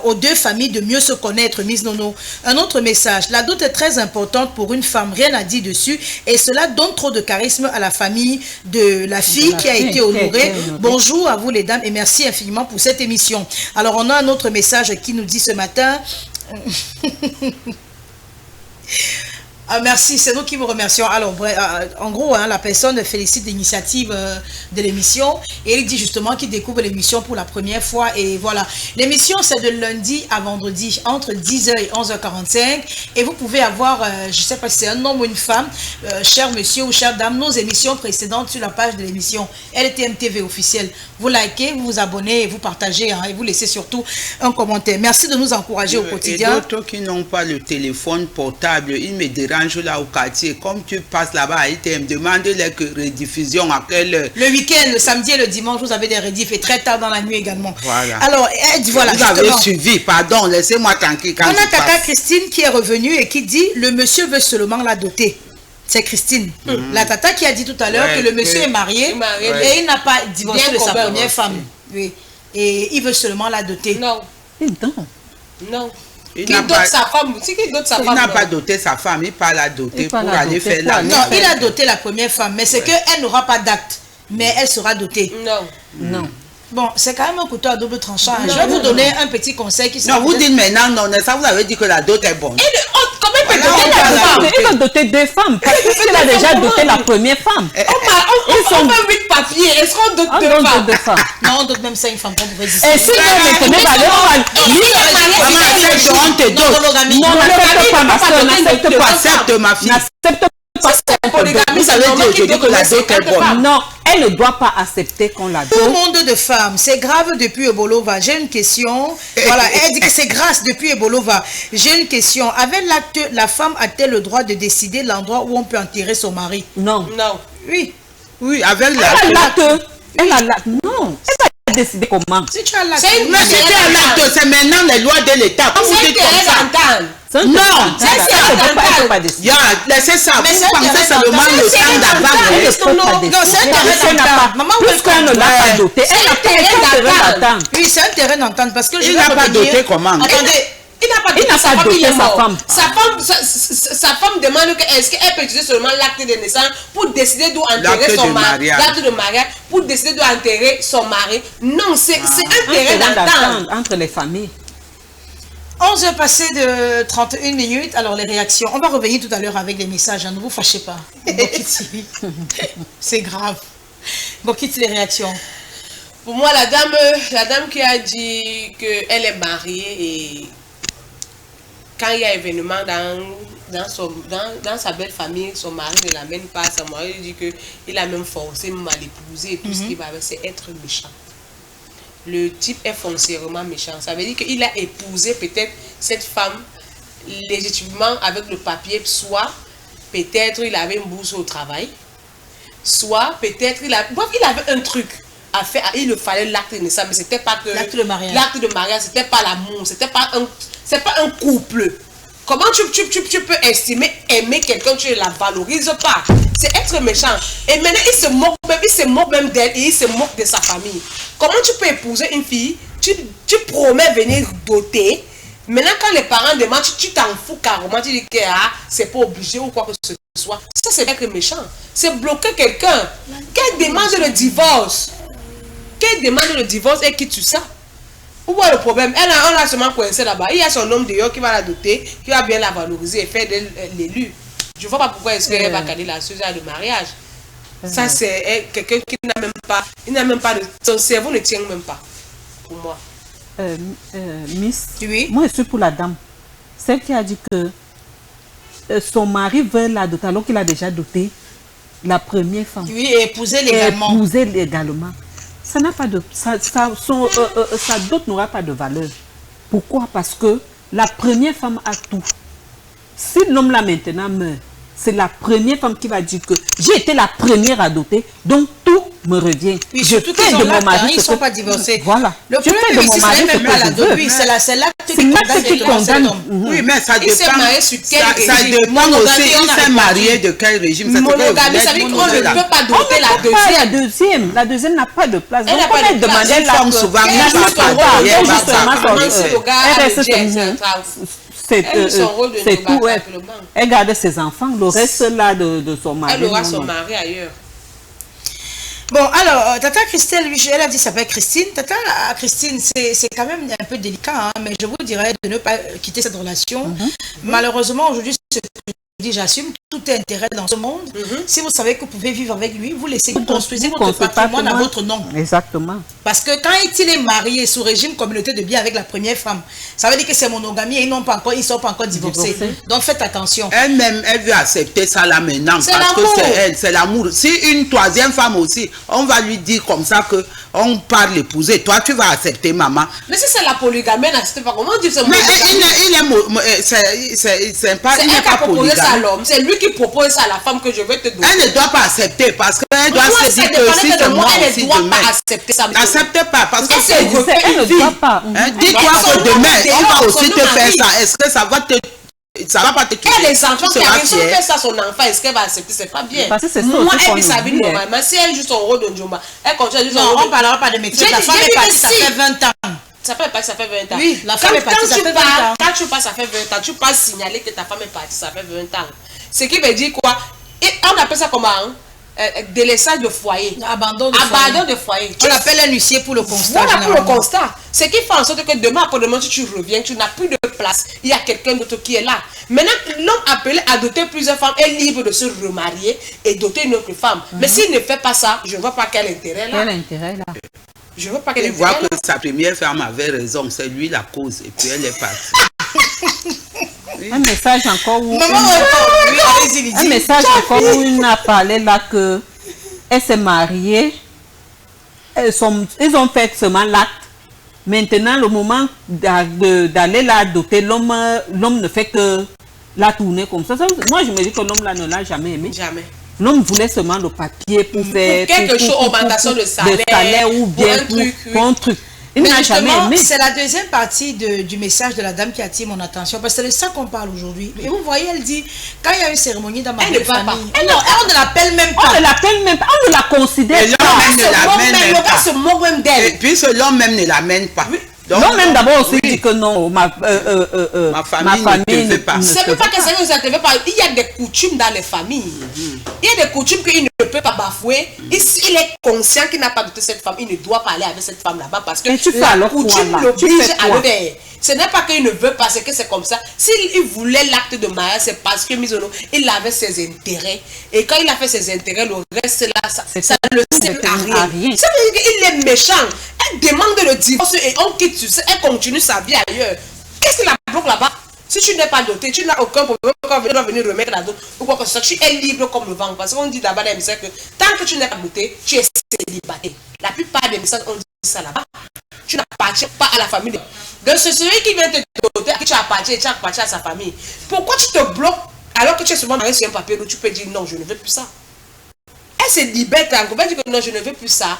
aux deux familles de mieux se connaître, Miss Nono. » Un autre message, la dot est très importante pour une femme, rien à dire dessus et cela donne trop de charisme à la famille de la fille qui a été honorée. Bonjour à vous les dames et merci infiniment pour cette émission. Alors on a un autre message qui nous dit ce matin... Ah, merci, c'est nous qui vous remercions. Alors, en gros, la personne félicite l'initiative de l'émission et il dit justement qu'il découvre l'émission pour la première fois. Et voilà, l'émission c'est de lundi à vendredi entre 10h et 11h45 et vous pouvez avoir, je ne sais pas si c'est un homme ou une femme, cher monsieur ou chère dame, nos émissions précédentes sur la page de l'émission LTM TV officielle. Vous likez, vous vous abonnez, vous partagez et vous laissez surtout un commentaire. Merci de nous encourager au quotidien.
Et d'autres qui n'ont pas le téléphone portable, ils me dérangent là au quartier, comme tu passes là-bas à ITM, demande-les que rediffusion à quelle heure.
Le week-end, le samedi et le dimanche, vous avez des rediffs et très tard dans la nuit également.
Voilà.
Alors, voilà.
Vous avez suivi, pardon, laissez-moi tranquille.
On a Tata Christine qui est revenue et qui dit, le monsieur veut seulement la doter. C'est Christine. La tata qui a dit tout à l'heure que le monsieur est marié et il n'a pas divorcé de sa première femme. Oui. Et il veut seulement la doter.
Non. Non.
Il
Qui dote sa femme? C'est qui dote sa femme?
Il n'a pas doté sa femme, il pas la doter pour aller faire la...
Non, il a doté la première femme, mais c'est qu'elle n'aura pas d'acte, mais elle sera dotée.
Non.
Bon, c'est quand même un couteau à double tranchant. Je vais vous donner un petit conseil qui sera...
Non, vous dites maintenant, non, ça vous avez dit que la dot est bonne.
Comment il peut doter la femme?
Il va doter 2 femmes, parce qu'il a déjà doté la première femme.
On fait 8 papiers, est-ce qu'on dote 2 femmes?
Non, on dote même 5 femmes, comme vous pouvez dire.
Et si on maintenant
on te donne.
Non, n'accepte pas ma soeur, n'accepte pas.
Accepte ma fille.
N'accepte pas.
Vous savez dire aujourd'hui que la dot est bonne.
Non, elle ne doit pas accepter qu'on la
Tout
dote.
le monde de femmes, c'est grave depuis Ebolova. J'ai une question. Voilà, elle dit que c'est grâce depuis Ebolova. J'ai une question. Avec l'acte, la femme a-t-elle le droit de décider l'endroit où on peut enterrer son mari?
Non.
Oui.
Oui, avec
Elle a l'acte. Elle a l'acte. Non. Elle va décider comment.
Si tu as l'acte.
Mais c'était un acte, c'est maintenant les lois de l'État. Vous dites comme ça. Non,
c'est pas décider.
Laissez ça. Vous pensez seulement le temps d'avant.
Non, c'est un terrain d'entente. Maman,
puisqu'elle ne l'a pas doté, elle n'a pas un terrain d'entente.
Oui, c'est un terrain d'entente parce que je
Il n'a pas doté comment?
Attendez.
Il n'a pas doté sa femme. Sa femme demande que est-ce qu'elle peut utiliser seulement l'acte de naissance pour décider d'où enterrer son mari. L'acte de mariage pour décider d'où enterrer son mari. Non, c'est un terrain d'entente
entre les familles.
11 heures passées de 31 minutes. Alors, les réactions. On va revenir tout à l'heure avec les messages. Ne vous fâchez pas. C'est grave. Bokit, les réactions.
Pour moi, la dame qui a dit qu'elle est mariée et quand il y a événement dans sa belle famille, son mari ne l'amène pas. Son mari dit qu'il a même forcé même à l'épouser et tout ce qui va avec, c'est être méchant. Le type est foncièrement méchant. Ça veut dire qu'il a épousé peut-être cette femme légitimement avec le papier, soit peut-être il avait une bourse au travail, soit peut-être il avait un truc à faire, il le fallait l'acte de naissance, mais c'était pas que
l'acte de mariage.
L'acte de mariage, c'était pas l'amour, c'est pas un couple. Comment tu peux aimer quelqu'un, tu ne la valorises pas? C'est être méchant. Et maintenant, il se moque même d'elle et il se moque de sa famille. Comment tu peux épouser une fille, tu promets venir doter, maintenant quand les parents demandent, tu t'en fous carrément, tu dis que c'est pas obligé ou quoi que ce soit. Ça, c'est être méchant. C'est bloquer quelqu'un. Qu'elle demande le divorce. Qu'elle demande le divorce et quitte tout ça. Où est le problème? On l'a seulement coincé là-bas. Il y a son homme dehors qui va la doter, qui va bien la valoriser et faire l'élu. Je ne vois pas pourquoi est-ce qu'elle va garder la chose de mariage. Ça, c'est quelqu'un qui n'a même pas, son cerveau ne tient même pas. Pour moi.
Miss,
oui?
Moi je suis pour la dame. Celle qui a dit que son mari veut la doter alors qu'il a déjà doté la première femme.
Oui, et épouser légalement.
Épouser légalement. Ça n'a pas de, sa dot n'aura pas de valeur. Pourquoi? Parce que la première femme a tout. Si l'homme là maintenant meurt, c'est la première femme qui va dire que j'ai été la première à doter, donc tout me revient.
Oui,
je fais de mon mari.
Ils ne sont pas divorcés.
Voilà.
Le problème ici, c'est même pas la dot. Oui, c'est l'acte qui condamne.
Oui, mais ça dépend.
Ça
dépend aussi. Il s'est marié de quel régime?
Monogamie, ça veut dire qu'on ne peut pas doter la deuxième.
La deuxième n'a pas de place.
Elle n'a pas de place.
Elle femme souvent.
C'est tout. Elle garde ses enfants. Le reste là de son mari.
Elle aura son mari ailleurs.
Bon, alors, Tata Christelle, elle a dit ça s'appelle Christine. Tata Christine, c'est quand même un peu délicat, hein, mais je vous dirais de ne pas quitter cette relation. Malheureusement, aujourd'hui, ce que je dis, j'assume, tout est intérêt dans ce monde. Si vous savez que vous pouvez vivre avec lui, vous laissez construire votre patrimoine à votre nom.
Exactement.
Parce que quand il est marié sous régime communauté de biens avec la première femme, ça veut dire que c'est monogamie et ils ne sont pas encore divorcés. Donc faites attention.
Elle-même, elle veut accepter ça là maintenant parce que c'est elle, c'est l'amour. Si une troisième femme aussi, on va lui dire comme ça que on parle l'épouser. Toi, tu vas accepter maman.
Mais si c'est la polygamie, elle n'accepte pas. Comment dire c'est
c'est pas.
C'est elle qui a proposé ça à l'homme. C'est lui qui propose ça à la femme que je vais te donner.
Elle ne doit pas accepter parce qu'elle doit se dire que si c'est moi aussi demain. N'accepte pas parce que c'est
elle ne doit pas.
Dis-toi que demain on va aussi te faire ça. Est-ce que ça va te ça va pas te toucher.
Et les enfants
Tu
qui
seras
arrivent, si on
fier.
fait ça à son enfant, est-ce qu'elle va accepter? C'est pas bien.
Parce que c'est ça
Moi,
aussi
elle
qu'on
vit sa vie
oublie,
normalement. Si elle joue son rôle de Njomba, elle continue à jouer son
Non,
rôle.
on ne parlera pas de maîtresse.
J'ai
La femme
dit
est partie,
que
ça
si.
fait 20 ans.
Ça fait pas, ça fait 20 ans.
Oui, la femme est partie, ça fait 20 ans.
Quand tu pars, ça fait 20 ans. Tu passes signaler que ta femme est partie, ça fait 20 ans. Ce qui veut dire quoi? Et on appelle ça comment? Délaissage de foyer.
Abandon de foyer.
Tu
On l'appelle un huissier pour le constat.
Voilà pour le constat. Ce qui fait en sorte que demain, après-demain, si tu reviens, tu n'as plus de place. Il y a quelqu'un d'autre qui est là. Maintenant, l'homme appelé à doter plusieurs femmes est libre de se remarier et doter une autre femme. Mais s'il ne fait pas ça, je ne vois pas quel intérêt là.
Quel intérêt là?
Je ne vois pas quel
Il
intérêt
voit
là.
que sa première femme avait raison, c'est lui la cause, et puis elle est partie.
Un message encore où...
Maman, oui, allez-y,
Un message encore où il a parlé là que elle s'est mariée, ils ont fait seulement l'acte. Maintenant, le moment d'aller la adopter, l'homme ne fait que la tourner comme ça. Moi, je me dis que l'homme là ne l'a jamais aimé.
Jamais.
L'homme voulait seulement le papier pour faire...
Quelque chose, augmentation de salaire,
ou bien pour un truc. Il
Mais
n'a jamais
justement,
aimé.
c'est la deuxième partie du message de la dame qui attire mon attention, parce que c'est de ça qu'on parle aujourd'hui. Et vous voyez, elle dit, quand il y a une cérémonie dans ma
Elle ne
belle
va pas.
famille, non, on ne l'appelle même
On
pas.
ne l'appelle même pas, on ne la considère
Et l'homme
pas.
même ne l'amène même
Le gars
pas.
se moque même
Et
d'elle.
puis l'homme même ne l'amène pas. Donc,
Non, même d'abord aussi
oui.
dit que non, ma
famille ne te fait pas.
C'est pas que ça ne s'intéresse pas. Il y a des coutumes dans les familles. Il y a des coutumes qu'il ne peut pas bafouer. Il est conscient qu'il n'a pas doté cette femme. Il ne doit pas aller avec cette femme là-bas parce que
Et tu fais
la
alors quoi,
coutume
là? Tu
l'oblige
fais
à
quoi?
le faire. Ce n'est pas qu'il ne veut pas, c'est que c'est comme ça. S'il voulait l'acte de mariage, c'est parce que Misono, il avait ses intérêts. Et quand il a fait ses intérêts, le reste là, ça ne le sert à rien. Ça veut dire qu'il est méchant. Elle demande le divorce et on quitte sur ça. Elle continue sa vie ailleurs. Qu'est-ce qu'il la bloque là-bas? Si tu n'es pas doté, tu n'as aucun problème quand on va venir remettre la dot ou quoi que ce soit. Tu es libre comme le vent. Parce qu'on dit d'abord dans les messages que tant que tu n'es pas doté, tu es célibataire. La plupart des messages, on dit ça là-bas. Tu n'appartiens pas à la famille. Donc c'est celui qui vient te doter, à qui tu appartiens et tu appartiens à sa famille. Pourquoi tu te bloques alors que tu es souvent marié sur un papier où tu peux dire non, je ne veux plus ça? Elle se libère, elle va dire que non, je ne veux plus ça.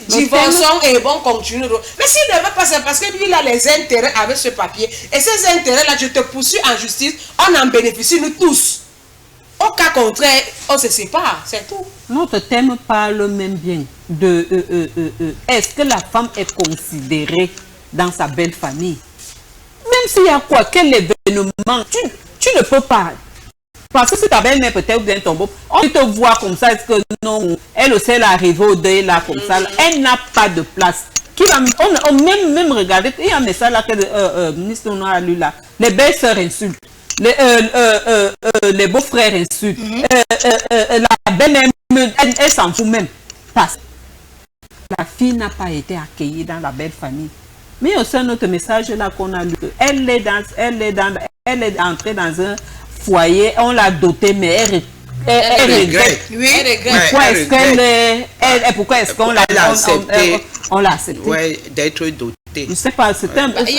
Divorçons et bon, continue. Mais s'il ne veut pas, c'est parce que lui, il a les intérêts avec ce papier. Et ces intérêts-là, je te poursuis en justice, on en bénéficie, nous tous. Au cas contraire, on se sépare, c'est tout.
Notre thème parle même bien de est-ce que la femme est considérée dans sa belle famille? Même s'il y a quoi, quel événement, tu ne peux pas. Parce que si ta belle-mère peut-être bien ton beau, on te voit comme ça, est-ce que non, elle aussi elle est arrivée au deuil là comme ça, là, elle n'a pas de place. On même regardé, il y a un message là que le ministre on a lu là, les belles-sœurs insultent, les beaux-frères insultent, la belle-mère, elle s'en fout même. Parce que la fille n'a pas été accueillie dans la belle famille. Mais aussi un autre message là qu'on a lu, elle est entrée dans un foyer, on l'a dotée, mais elle regrette.
Oui,
Pourquoi est-ce qu'on l'a accepté? On l'a accepté.
Oui, d'être dotée.
Je ne sais pas, c'est un...
Il y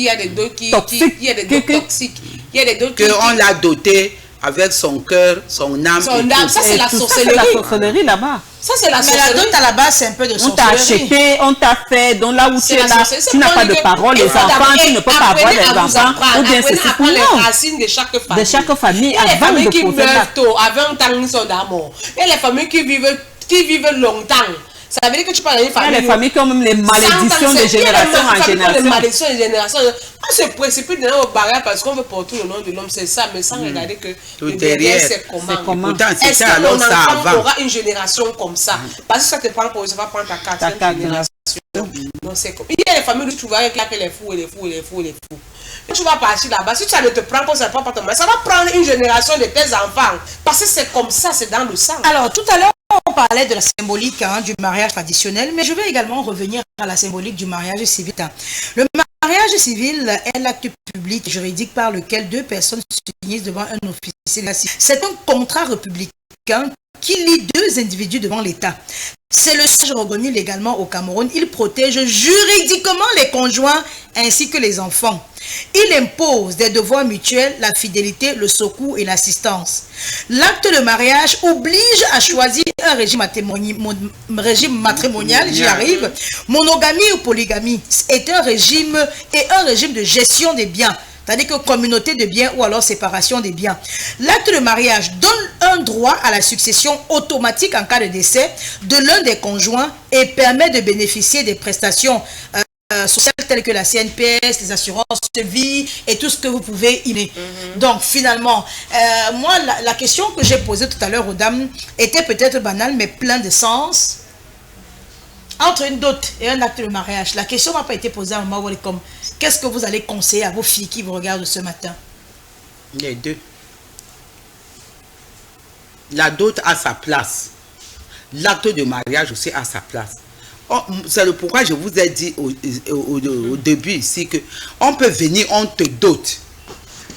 a des dots toxiques. Il y a des dots
qu'on l'a dotée avec son cœur, son âme.
Ça, c'est la sorcellerie.
C'est la sorcellerie là-bas.
Ça, c'est la
mais la
sorcellerie.
dot à la base, c'est un peu de
On t'a
sorcellerie.
acheté, on t'a fait, donc là où tu es là, tu n'as pas de parole, les enfants, tu ne peux pas avoir des enfants, ou bien c'est pour
les
nous.
racines de chaque famille.
De chaque famille,
Il y a les
avant
familles
de
qui
poser
meurent
la...
tôt, avant tant qu'ils sont d'amour. Il y a les familles qui vivent longtemps. Ça veut dire que tu parles d'une
Il y a
famille.
les familles qui ont même les malédictions de génération en génération.
Les malédictions de génération. On se précipite dans nos barrières parce qu'on veut porter le nom de l'homme, c'est ça, mais sans regarder que le derrière, c'est comment. Est-ce que mon enfant aura une génération comme ça? Parce que ça te prend pour ça va prendre ta quatrième génération. Non, c'est comme. Il y a les familles où tu vois que les fous. Et tu vas partir là-bas. Si ça ne te prend pas, ça ne prend pas ton mari. Ça va prendre une génération de tes enfants. Parce que c'est comme ça, c'est dans le sang.
Alors, tout à l'heure, on parlait de la symbolique du mariage traditionnel, mais je vais également revenir à la symbolique du mariage civil. Le mariage civil est l'acte public et juridique par lequel deux personnes s'unissent devant un officier. C'est un contrat républicain républicain qui lie deux individus devant l'État. C'est le siège reconnu légalement au Cameroun. Il protège juridiquement les conjoints ainsi que les enfants. Il impose des devoirs mutuels, la fidélité, le secours et l'assistance. L'acte de mariage oblige à choisir un régime matrimonial, j'y arrive, monogamie ou polygamie, est un régime de gestion des biens. C'est-à-dire que communauté de biens ou alors séparation des biens. L'acte de mariage donne un droit à la succession automatique en cas de décès de l'un des conjoints et permet de bénéficier des prestations sociales telles que la CNPS, les assurances de vie et tout ce que vous pouvez y mettre. Donc finalement, moi la question que j'ai posée tout à l'heure aux dames était peut-être banale mais plein de sens. Entre une dot et un acte de mariage, la question n'a pas été posée à Maman comme qu'est-ce que vous allez conseiller à vos filles qui vous regardent ce matin?
Les deux. La dot a sa place. L'acte de mariage aussi a sa place. Oh, c'est le pourquoi je vous ai dit au début ici que on peut venir, on te dote.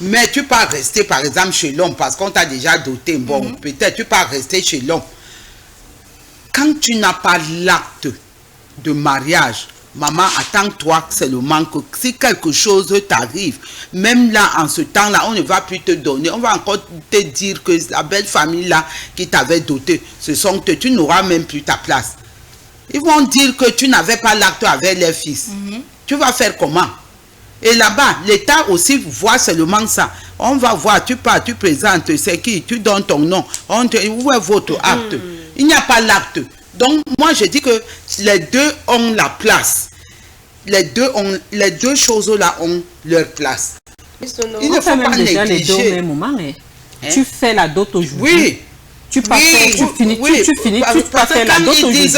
Mais tu peux rester par exemple chez l'homme parce qu'on t'a déjà doté. Bon, peut-être tu peux rester chez l'homme. Quand tu n'as pas l'acte de mariage, maman, attends-toi, c'est le manque. Si quelque chose t'arrive, même là, en ce temps-là, on ne va plus te donner. On va encore te dire que la belle famille-là qui t'avait doté, ce sont que tu n'auras même plus ta place. Ils vont dire que tu n'avais pas l'acte avec les fils. Tu vas faire comment? Et là-bas, l'État aussi voit seulement ça. On va voir, tu pars, tu présentes, c'est qui? Tu donnes ton nom. Où est votre acte? Il n'y a pas l'acte. Donc, moi, je dis que les deux ont la place. Les deux choses-là ont leur place.
Il ne faut pas négliger. Les deux au même moment, mais tu fais la dot aujourd'hui.
Oui.
Tu finis, tu passes la dot aujourd'hui.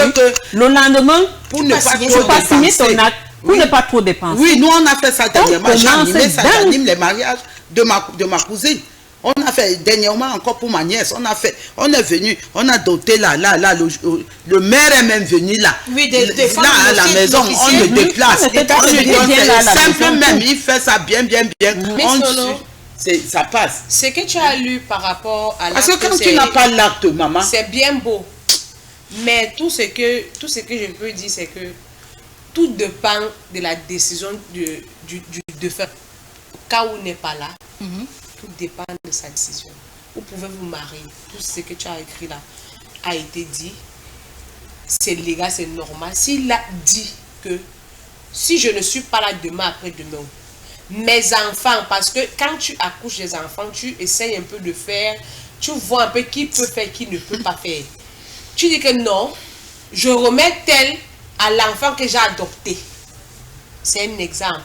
Le lendemain, pour ne pas signer ton acte, pour ne pas trop dépenser.
Oui, nous, on a fait ça dernièrement. J'anime les mariages de ma cousine. On a fait dernièrement encore pour ma nièce. On est venu, on a doté là. Le maire est même venu là. Oui, là à la maison, on le déplace. Simple même, il fait ça bien. Ça passe.
Ce que tu as lu par rapport à l'acte.
Parce que quand tu n'as pas l'acte, maman.
C'est bien beau. Mais tout ce que je peux dire, c'est que tout dépend de la décision du défunt. Au cas où il n'est pas là. Tout dépend de sa décision. Vous pouvez vous marier. Tout ce que tu as écrit là a été dit. C'est légal, c'est normal. S'il a dit que si je ne suis pas là demain, après-demain, mes enfants, parce que quand tu accouches des enfants, tu essayes un peu de faire, tu vois un peu qui peut faire, qui ne peut pas faire. Tu dis que non, je remets tel à l'enfant que j'ai adopté. C'est un exemple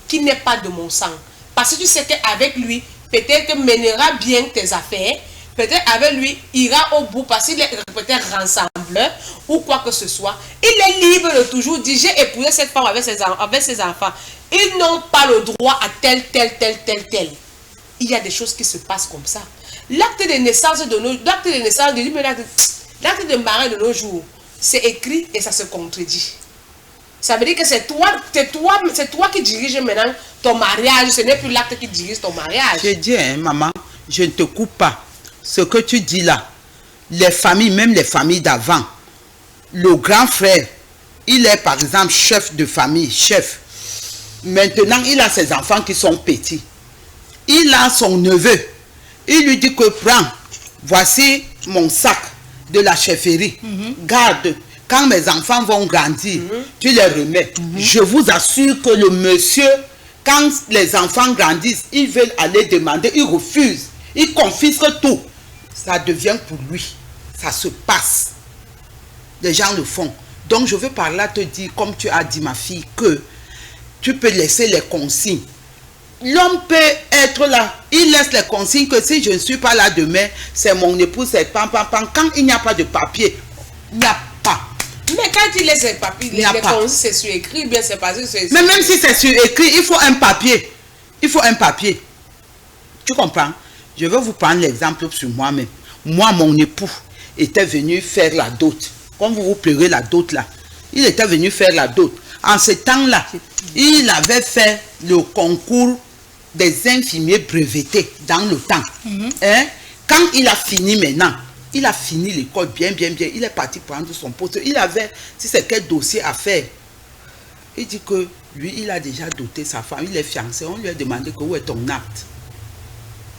qui n'est pas de mon sang. Parce que tu sais qu'avec lui, peut-être que mènera bien tes affaires, peut-être avec lui, ira au bout parce qu'il est peut-être rassembleur ou quoi que ce soit. Il est libre de toujours dire, j'ai épousé cette femme avec ses enfants. Ils n'ont pas le droit à tel. Il y a des choses qui se passent comme ça. L'acte de naissance l'acte de mariage de nos jours, c'est écrit et ça se contredit. Ça veut dire que c'est toi qui dirige maintenant ton mariage. Ce n'est plus l'acte qui dirige ton mariage.
Je dis, hein, maman, je ne te coupe pas. Ce que tu dis là, les familles, même les familles d'avant, le grand frère, il est par exemple chef de famille, chef. Maintenant, il a ses enfants qui sont petits. Il a son neveu. Il lui dit que prends, voici mon sac de la chefferie. Garde. Quand mes enfants vont grandir, tu les remets. Je vous assure que le monsieur, quand les enfants grandissent, ils veulent aller demander, ils refusent. Ils confisquent tout. Ça devient pour lui. Ça se passe. Les gens le font. Donc je veux par là te dire, comme tu as dit ma fille, que tu peux laisser les consignes. L'homme peut être là. Il laisse les consignes que si je ne suis pas là demain, c'est mon époux, c'est pam. Quand il n'y a pas de papier, il n'y a pas.
Mais quand il laisse les papiers, les consignes, c'est sur écrit, bien c'est pas sur écrit.
Mais même si c'est sur écrit, il faut un papier. Il faut un papier. Tu comprends? Je vais vous prendre l'exemple sur moi-même. Moi, mon époux était venu faire la dot. Comme vous pleurez la dot là. Il était venu faire la dot. En ce temps-là, il avait fait le concours des infirmiers brevetés dans le temps. Quand il a fini maintenant, Il a fini l'école bien. Il est parti prendre son poste. Il avait, si c'est quel dossier à faire. Il dit que lui, il a déjà doté sa femme. Il est fiancé. On lui a demandé que où est ton acte.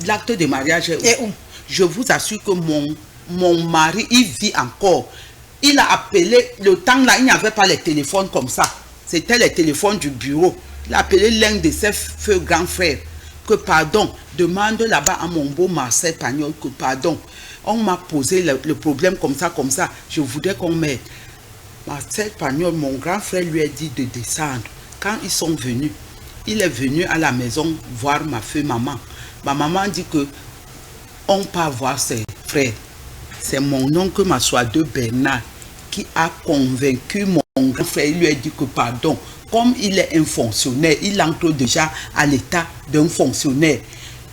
L'acte de mariage est où? Je vous assure que mon mari, il vit encore. Il a appelé, le temps là, il n'y avait pas les téléphones comme ça. C'était les téléphones du bureau. Il a appelé l'un de ses feux grands frères. Que pardon, demande là-bas à mon beau Marcel Pagnol que pardon. On m'a posé le problème comme ça. Je voudrais qu'on m'aide. Marcel Pagnol, mon grand frère, lui a dit de descendre. Quand ils sont venus, il est venu à la maison voir ma feu maman. Ma maman dit que on part voir ses frères. C'est mon oncle Massoideux Bernard qui a convaincu mon grand frère. Il lui a dit que pardon, comme il est un fonctionnaire, il entre déjà à l'état d'un fonctionnaire.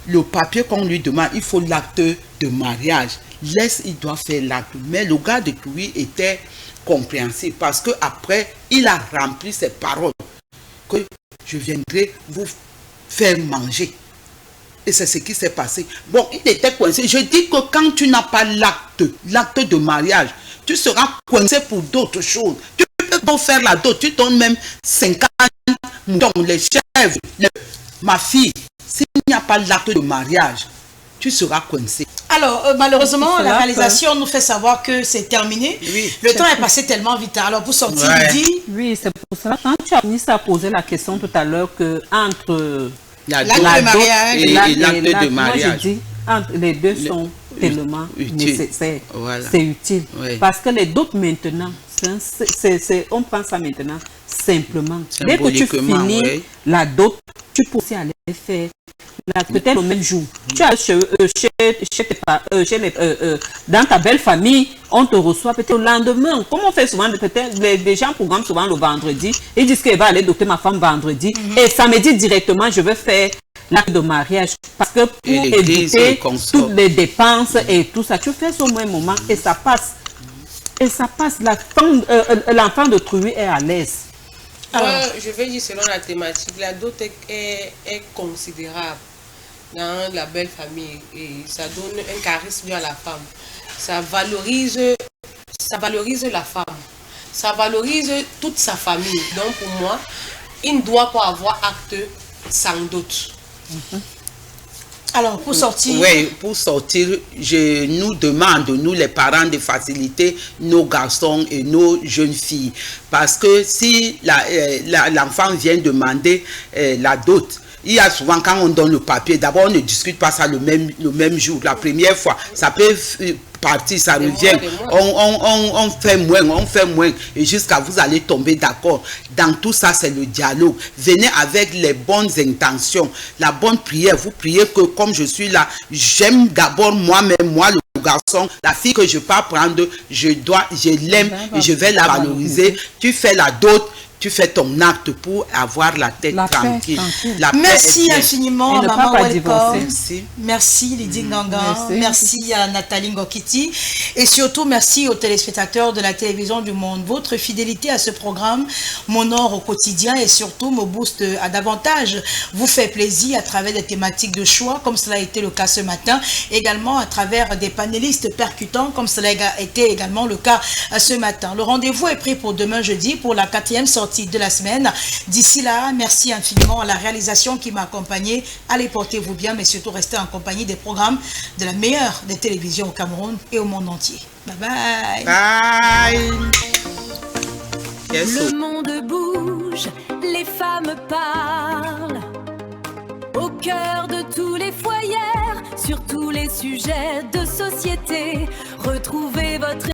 Le papier qu'on lui demande, il faut l'acte de mariage. Il doit faire l'acte. Mais le gars de Touy était compréhensif parce que après, il a rempli ses paroles que je viendrai vous faire manger. Et c'est ce qui s'est passé. Bon, il était coincé. Je dis que quand tu n'as pas l'acte de mariage, tu seras coincé pour d'autres choses. Tu peux pas faire la dot. Tu donnes même 50 moutons, les chèvres. Ma fille, s'il n'y a pas l'acte de mariage, tu seras coincé.
Alors, malheureusement, la réalisation nous fait savoir que c'est terminé.
Oui,
le temps est passé tellement vite. Alors, pour sortir, il dit...
Oui, c'est pour ça. Quand tu as mis ça à poser la question tout à l'heure que entre...
l'acte de mariage
et l'acte de mariage.
Moi, je dis, entre les deux sont tellement nécessaires.
Voilà.
C'est utile.
Oui.
Parce que les doutes maintenant, on prend ça maintenant simplement. Dès que tu finis la dot, tu peux aussi aller faire peut-être le même jour. Tu as dans ta belle famille, on te reçoit peut-être le lendemain. Comme on fait souvent, peut-être les gens programment souvent le vendredi. Ils disent qu'il va aller doter ma femme vendredi. Et samedi directement, je vais faire l'acte de mariage. Parce que pour éviter toutes les dépenses et tout ça, tu fais ça au même moment et ça passe. Et ça passe. L'enfant de Touy est à l'aise.
Alors, je vais dire selon la thématique, la dot est considérable dans la belle famille et ça donne un charisme à la femme. Ça valorise la femme. Ça valorise toute sa famille. Donc pour moi, il ne doit pas avoir acte sans dot.
Alors, pour sortir...
Oui, pour sortir, je nous demande, nous les parents, de faciliter nos garçons et nos jeunes filles. Parce que si l'enfant vient demander la dot, il y a souvent, quand on donne le papier, d'abord on ne discute pas ça le même jour. La première fois, ça peut partir, ça revient. On fait moins. Et jusqu'à vous allez tomber d'accord. Dans tout ça, c'est le dialogue. Venez avec les bonnes intentions, la bonne prière. Vous priez que comme je suis là, j'aime d'abord moi-même, moi le garçon, la fille que je pars prendre, je l'aime et je vais la valoriser. Tu fais la dot. Tu fais ton acte pour avoir la tête tranquille.
Merci infiniment, Maman Welcome.
Merci
Lydie Nganga. Merci à Nathalie Ngokiti. Et surtout, merci aux téléspectateurs de la télévision du monde. Votre fidélité à ce programme m'honore au quotidien et surtout me booste à davantage. Vous fait plaisir à travers des thématiques de choix, comme cela a été le cas ce matin. Également à travers des panélistes percutants, comme cela a été également le cas ce matin. Le rendez-vous est pris pour demain jeudi pour la 4e sortie de la semaine. D'ici là, merci infiniment à la réalisation qui m'a accompagné. Allez, portez-vous bien, mais surtout restez en compagnie des programmes de la meilleure des télévisions au Cameroun et au monde entier. Bye bye.
Bye.
Le monde bouge, les femmes parlent. Au cœur de tous les foyers, sur tous les sujets de société, retrouvez votre